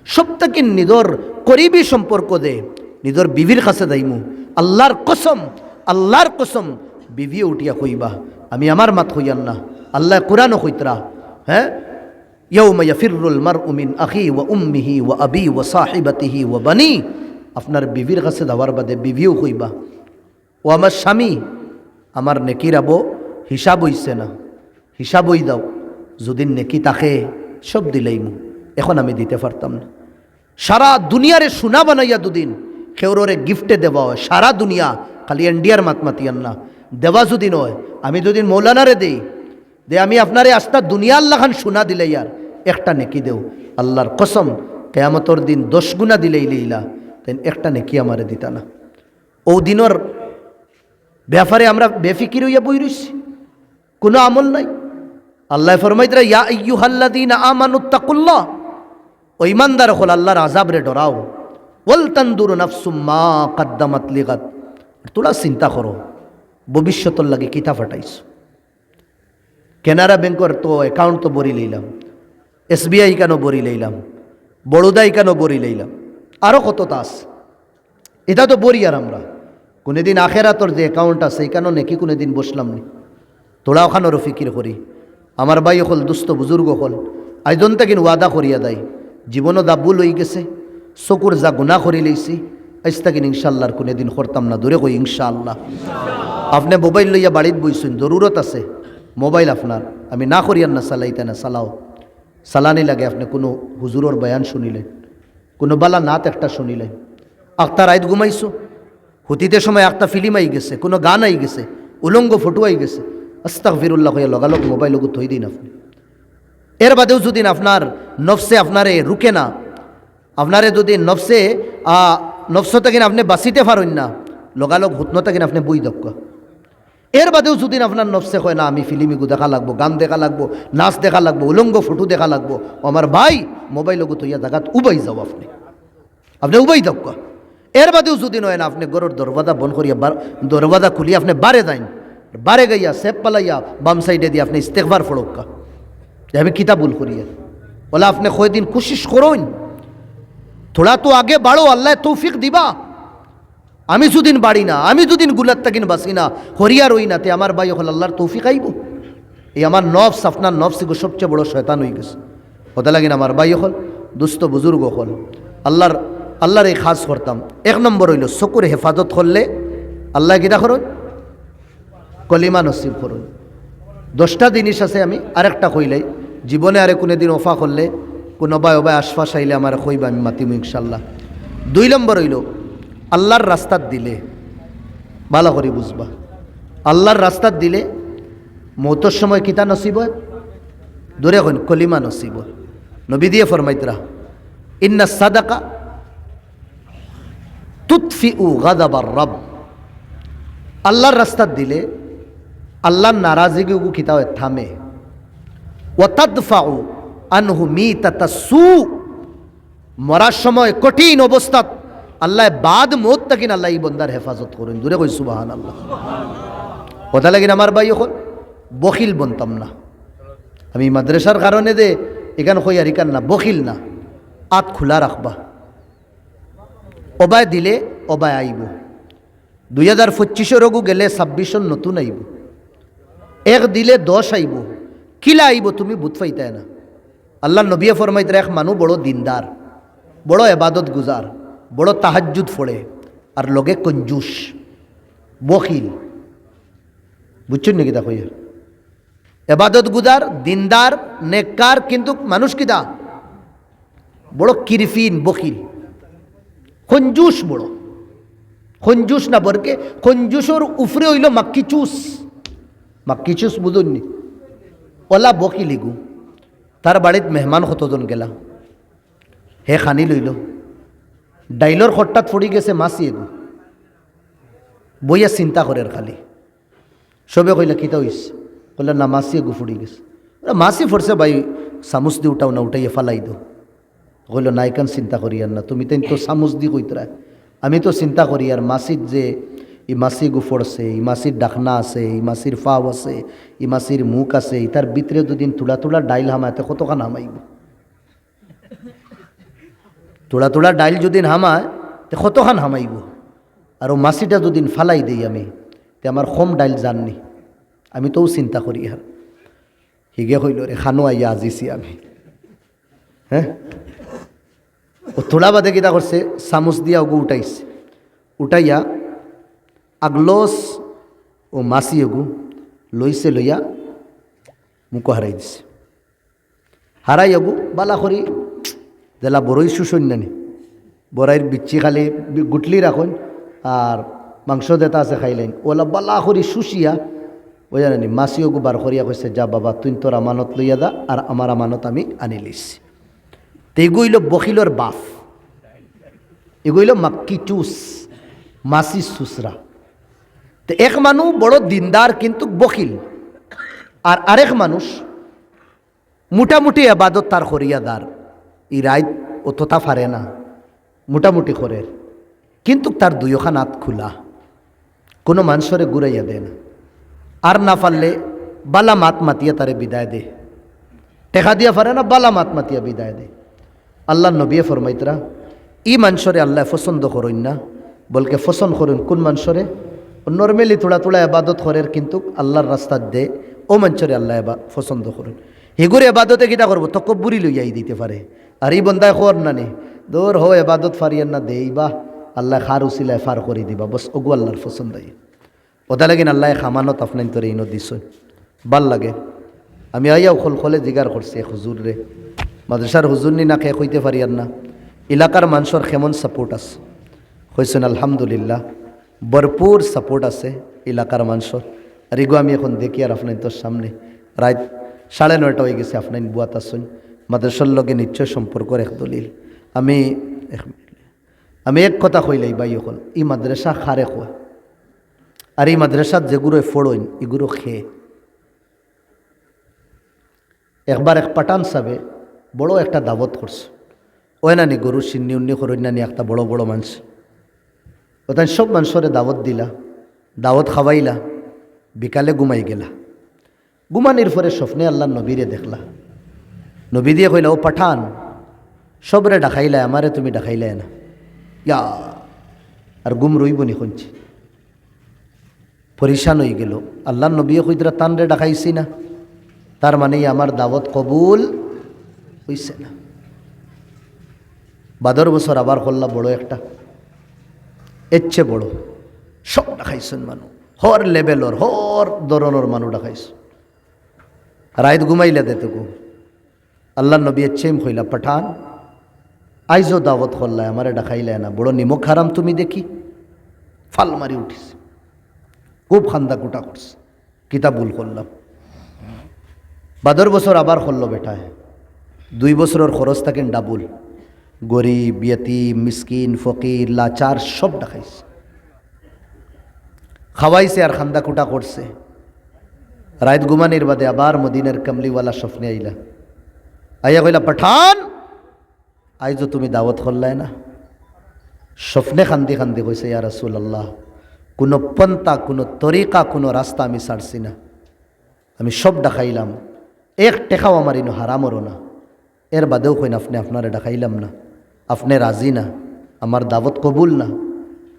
সবথেকে নিজর করিবি সম্পর্ক দে নিজর বিবির কাছে যাইমু আল্লাহর কসম বিবিও উঠিয়া কইবা আমি আমার মাত হইয়ান না আল্লাহ কোরআনও কইতরা হ্যাঁ ইয়াউমা ইয়াফিরুল মারউ মিন আখি ওয়া উম্মিহি ওয়া আবি ওয়া সাহিবাতিহি ওয়া বানি আপনার বিবির কাছে যাওয়ার বাদে বিবিও কইবা ও আমার স্বামী আমার নেকির আবো হিসাব হইছে না হিসাব হই দাও যদি নেকি তাকে সব দিলেইমু এখন আমি দিতে পারতাম না সারা দুনিয়ারে সোনা বানাইয়া দুদিন খেউরে গিফটে দেওয়া হয়, সারা দুনিয়া, খালি ইন্ডিয়ার মাতমাতিয়ান না, দেওয়া যদি নয়, আমি দুদিন মৌলানারে দেই দে আমি আপনারে আস্তা দুনিয়া আল্লাহ খান সোনা দিলে ইয়ার একটা নেকি দেও, আল্লাহর কসম কেয়ামতর দিন 10 গুণা দিলেই লইলা তাই একটা নেকি আমারে দিতা না। ও দিনের ব্যাপারে আমরা বেফিকির হইয়া বই রইছি, কোনো আমল নাই। আল্লাহ ফরমাইতরা ইয়া আইয়ুহাল্লাযীনা আমানুত্তাকুল্লাহ, ও ইমানদার হল আল্লাহর আযাবরে ডরাও, ওয়াল তানদুরু নাফসুম মা কদ্দামাত লিগাদ, তোরা চিন্তা করো ভবিষ্যতর লাগে কিতা ফাটাইছ। কেনারা ব্যাংকর তো অ্যাকাউন্ট তো বরি লইলাম, SBI কেন বরি লইলাম, বড়োদাই কেন বরি লইলাম, আরও কত তাস, এটা তো বরি। আর আমরা কোনোদিন আখেরাতর যে অ্যাকাউন্ট আছে এই কারণে কি কোনোদিন বসলাম নি, তোরা ওখানেরও ফিকির করি। আমার ভাই হল দুস্থ বুজুর্গ হল আইজন তাকিন ওয়াদা করিয়া দেয়, জীবনও দাব্বুল হয়ে গেছে, চকুর যা গুণা করি লইছি, আজ তাকিন ইনশাআল্লাহর কোনোদিন করতাম না, দূরে কই ইনশাআল্লাহ। আপনি মোবাইল লইয়া বাড়িত বইছেন, জরুরত আছে মোবাইল আপনার, আমি না করিয়ান না চালাইতে না, চালাও, চালানি লাগে। আপনি কোনো হুজুরের বয়ান শুনিলেন, কোনো বালা নাত একটা শুনিলেন, আক্তার রাইত ঘুমাইছো, হতিতে সময় একটা ফিল্ম আই গেছে, কোনো গান আই গেছে, উলঙ্গ ফটো আই গেছে, আস্তাগফিরুল্লাহ হইয়া লগালগ মোবাইল লগু থই দিন আপনি। এর বাদেও যদি আপনার নফসে আপনারে রুকে না, আপনারে যদি নফসে নফসতে কিনা আপনি বাঁচিতে পারেন না, লগালগ হুতনতা কিনা আপনি বই দক্ষ। এর বাদেও যদি আপনার নফসে হয় না আমি ফিল্মিগু দেখা লাগবো, গান দেখা লাগবো, নাচ দেখা লাগবো, উলঙ্গ ফটো দেখা লাগবো, আমার ভাই মোবাইল লগু থইয়া জাগাত উবাই যাও, আপনি উবাই দক্ষ। এর বাদেও যদি নয় না আপনি গরুর দরওয়াজা বন্ধ করিয়া দরওয়াজা খুলিয়া আপনি বারে যাইন, বারে গাইয়া সেপ পালাইয়া বাম সাইডে দিয়ে আপনি ইস্তেগফার ফড়ক্কা যে আমি কিতা ভুল করিয়া, বলে আপনি কয়দিন কোশিশ করুন, থোড়া তো আগে বাড়ো, আল্লাহ তৌফিক দিবা। আমি যদিন বাড়ি না, আমি যদিন গুলার তাকিন বাসি না, হরিয়া রই না, তে আমার ভাই হল আল্লাহর তৌফিক আইব। এই আমার নফস, আপনার নফস গো সবচেয়ে বড় শয়তান হয়ে গেছে। হতে লাগিন আমার ভাই হল দুস্থ বুজুর্গ হল আল্লাহর এই খাস করতাম। 1 নম্বর হইল চকুর হেফাজত করলে আল্লাহ কিতা করুন, কলিমা নসিব করুন। 10টা জিনিস আছে, আমি আরেকটা কইলাই, জীবনে আরে কোনো দিন ওফা করলে কোনো বাই আশফাস আইলে আমার কইবা, আমি মাতিম ইনশাল্লাহ। 2 নম্বর হইল আল্লাহর রাস্তাত দিলে, ভালো করে বুঝবা, আল্লাহর রাস্তাত দিলে মৌতর সময় কিতা নসিব হয়, দূরে হইন কলিমা নসিব হয়। নবী দিয়ে ফরমাইতরা ইন্না সাদাকা তুতফিউ গাদাবার রব, আল্লাহর রাস্তাত দিলে আল্লাহর নারাজিগি কিতা হয় থামে, ওয়াতাদফাউ আনহু মিতাতাসু, মরার সময় কঠিন অবস্থা আল্লাহ বাদ মত তাকিন আল্লাহ এই বন্দার হেফাজত করুন, দূরে কই সুবহানাল্লাহ। কথা লাগিন আমার ভাই এখন বখিল বনতাম না, আমি মাদ্রাসার কারণে দে এখান কই আর ইকান না, বখিল না, আত খোলা রাখবা, অবায় দিলে অবায় আইব। 2025 রগু গেলে 26 নতুন আইব, 1 দিলে 10 আইব, কিলা আইব তুমি বুঝ পাইতাই না। আল্লাহ নবী ফরমাইতে এক মানুষ বড় দিনদার, বড় এবাদত গুজার, বড় তাহাজ্জুদ ফোড়ে, আর লগে কঞ্জুস বখিল, বুঝছেন নাকি? দেখো এবাদত গুজার, দিনদার, নেককার, কিন্তু মানুষ কিতা বড় কিরফিন, বখিল, কঞ্জুস, বড় কঞ্জুস না বরকে কঞ্জুসর উফরে হইল মাক্কি চুস বুঝুননি, ওলা বকিল ইগু। তার বাড়িত মেহমান কতজন গেলা, হে খানি লইল, ডাইলর খট্টাত ফড়ি গেছে মাছি এগু, বইয়া চিন্তা করে খালি, সবে কইলা কিতা হইছে, কইলা না মাছি এগু ফুড়ি গেছে, মাছি ফরছে ভাই চামচ দি উঠাও না, উঠাইয়া ফালাই দো। কইল না এখান চিন্তা করি আর না, তুমি তো চামচ দি কইতরা, আমি তো চিন্তা করি আর মাছির যে ই মাছি গুফর আছে, ই মাছির ডাকনা আছে, ই মাছির ফাও আছে, ই মাছির মুখ আছে, তার ভিতরে দুদিন তুলা ডাইল হামায় কতখান হামাইব, তুলা ডাইল যদি হামায় তে কতখান হামাইব, আর ও মাছিটা যদি ফালাই দেই আমি, তে আমার কম ডাইল জাননি, আমি তো চিন্তা করি আর হিগে হইল রে খানো আইয়া আজিছি আমি। হ্যাঁ, ও তোলা বাদে কিতা করছে, চামচ দিয়া ওগু উঠাইছে, উঠাইয়া আগলস ও মাছি ওগু লইছে, লইয়া মুখো হারাই দিছে, হারাই ওগু বালা করি জেলা বড়ই শুশন্যানি বড়াইয়ের বিচ্ছি খালি গুটলি রাখুন আর মাংস দেতা আছে খাইলেন ওলা বালা করি শুষিয়া ওই জানি মাসিও গুবার করিয়া কইছে যা বাবা তুই তোর আমানত লইয়া দা আর আমার আমানত আমি আনি লিছি। তো এগুইল বখিলর বাপ, এগুইল মাক্কি চুস, মাসি সুসরা। তো এক মানুষ বড় দিনদার কিন্তু বখিল, আর আরেক মানুষ মোটামুটি আবাদত তার করিয়াদার, ই রাইত অতটা ফারে না, মোটামুটি করের, কিন্তু তার দুইখান হাত খোলা, কোনো মানুষরে ঘুরাইয়া দেয় না। আর না পারলে বালা মাত মাতিয়া তারে বিদায় দে, টেকা দিয়া পারে না, বালা মাত মাতিয়া বিদায় দে। আল্লাহ নবিয়ে ফরমাইতরা ই মানুষরে আল্লাহ পছন্দ করুন না, বলকে পছন্দ করুন কোন মানুষরে নর্মালি থোড়া থোড়া আবাদত করের কিন্তু আল্লাহর রাস্তার দে, ও মানুষরে আল্লাহ পছন্দ করুন। হেগুরে আবাদতে কিতা করবো তকব্বুরি লইয়াই দিতে পারে, আর এই বন্দায় খর না নি দৌড় হো আবাদত ফারিয়ান না দেই বা আল্লাহ খার উসিলায় ফার করে দিবা, বস ওগু আল্লাহর পছন্দ। ওটা লাগিন আল্লাহ খামানত আপনার তোর ইনো দিস ভাল লাগে। আমি আইয়াও খলে জিগার করছি হুজুর রে, মাদ্রাসার হুজুর নি না খেয়ে কইতে পারি আর না, এলাকার মানুষের কেমন সাপোর্ট আছে হয়েছেন? আলহামদুলিল্লাহ ভরপুর সাপোর্ট আছে এলাকার মানুষের। আর এগো আমি এখন দেখি আর আপনার তোর সামনে রাত 9:30 হয়ে গেছে, আপনার বুয়াত আসুন মাদ্রাসার লগে নিশ্চয় সম্পর্ক এক দলিল। আমি এক কথা কইলাই ভাই, এখন এই মাদ্রাসা খারে খোয়া, আর এই মাদ্রাসাত যেগুলো ফোড়ইন এগুলো খেয়ে। একবার এক পাঠান সাহেবে বড় একটা দাওয়াত করছে, ওই নানি গরু সিন্নি উন্নি করইন নানি একটা বড় বড় মানুষ, ওখানে সব মানুষরে দাওয়াত দিলা, দাওয়াত খাওয়াইলা, বিকালে ঘুমাই গেলা। ঘুমানির পরে স্বপ্নে আল্লাহ নবীরে দেখলা, নবী দিয়ে কইলা ও পাঠান সবরে ডাকাইলা, আমারে তুমি ডাকাইলাই না, ইয়া আর গুম রইব নি শুনছি। পরিশান হয়ে গেল, আল্লাহ নবী কইতরা তানরে ডাকাইছি না, তার মানে আমার দাওয়াত কবুল হইছে না। বাদর বছর আবার করলা বড় একটা, এচ্ছে বড়, সব ডাকাইছেন মানুষ, হর লেভেলর হর ধরনের মানুষ ডাকাইছ। রাইত ঘুমাইলা দে তোকে আল্লাহ নবী এচ্ছেম কইলা পাঠান আইজো দাওয়াত করলা, আমারে ডাকাইলা না, বড় নিমক হারাম তুমি দেখি। ফাল মারি উঠিস, খুব খান্দা কুটা করছে, কিতাব ভুল করলাম। বাদর বছর আবার করলো বেটায়, 2 বছরের খরচ থাকেন ডাবুল, গরিব ইয়তিম মিসকিন ফকির লাচার সব ডাকাইছে, খাওয়াইছে আর খান্দা কুটা করছে। রাত ঘুমানির বাদে আবার মদিনার কামলিওয়ালা স্বপ্নে আইলা, আইয়া কইলা পাঠান আইজো তুমি দাওয়াত করলাই না। স্বপ্নে খান্দি খান্দি কইছে ইয়া রাসূলুল্লাহ, কোনো পন্থা কোনো তরিকা কোনো রাস্তা আমি ছাড়ছি না, আমি সব ডাকাইলাম, এক টেকাও আমার ইনো হারামরও না, এর বাদেও কইন আপনি আপনারে ডাকাইলাম না, আপনি রাজি না, আমার দাওয়াত কবুল না,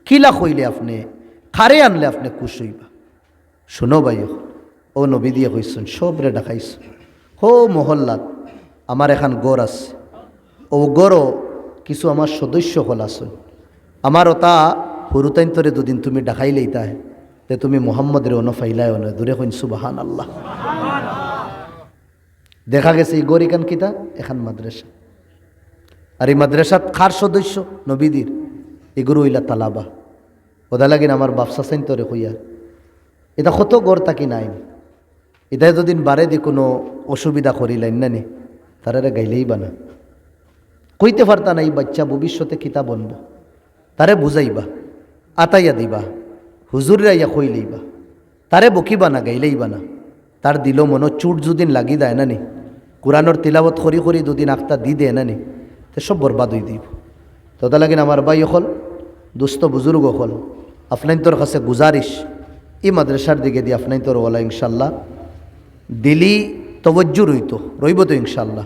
কিলা কইলে আপনি খারে আনলে আপনি খুশ হইবা। শুনো ভাই, ও নবী দিয়ে কইছেন সবরে ডাকাইছ, হো মহল্লাত আমার এখন গড় আছে, ও গড়ও কিছু আমার সদস্য হল আসুন, আমার ওটা হুরুতাইন তোরে 2 দিন তুমি ডাকাইলেই তাই তে তুমি মোহাম্মদের অনুফাইলায় নয়, দূরে কইন সুবহান আল্লাহ। দেখা গেছে এই গড় এখান কিতা এখান মাদ্রাসা, আর এই মাদ্রাসাত খার সদস্য নবীদের এগুলো হইলা তালাবা। ওদা লাগিন আমার বাপসা চাইন তোরে কইয়া এটা কত গড় তাকি নাই, এটা যদিন বারে দি কোনো অসুবিধা করিলেন না নি তারা গাইলেই বানা, কইতে পারতা না এই বাচ্চা ভবিষ্যতে কিতা বনব, তারে বুঝাইবা, আতাইয়া দিবা, হুজুররা ইয়া কইলেইবা, তারে বকিবা না, গাইলেইবা না, তার দিল মনো চুট যদিন লাগি দেয় না নি, কোরআনর তিলাবত করি করি 2 দিন আখতা দি দেয় না নি, তো সব বরবাদ হয়ে দিব। তোতা লাগিন আমার ভাই হল দুস্থ বুজুর্গ হল, আপনার তোর কাছে গুজারিশ এই মাদ্রাসার দিকে দিয়ে আপনার তোর ওলা ইনশাল্লাহ দিলি তবজ্জু রইত রইব তো ইনশাল্লাহ।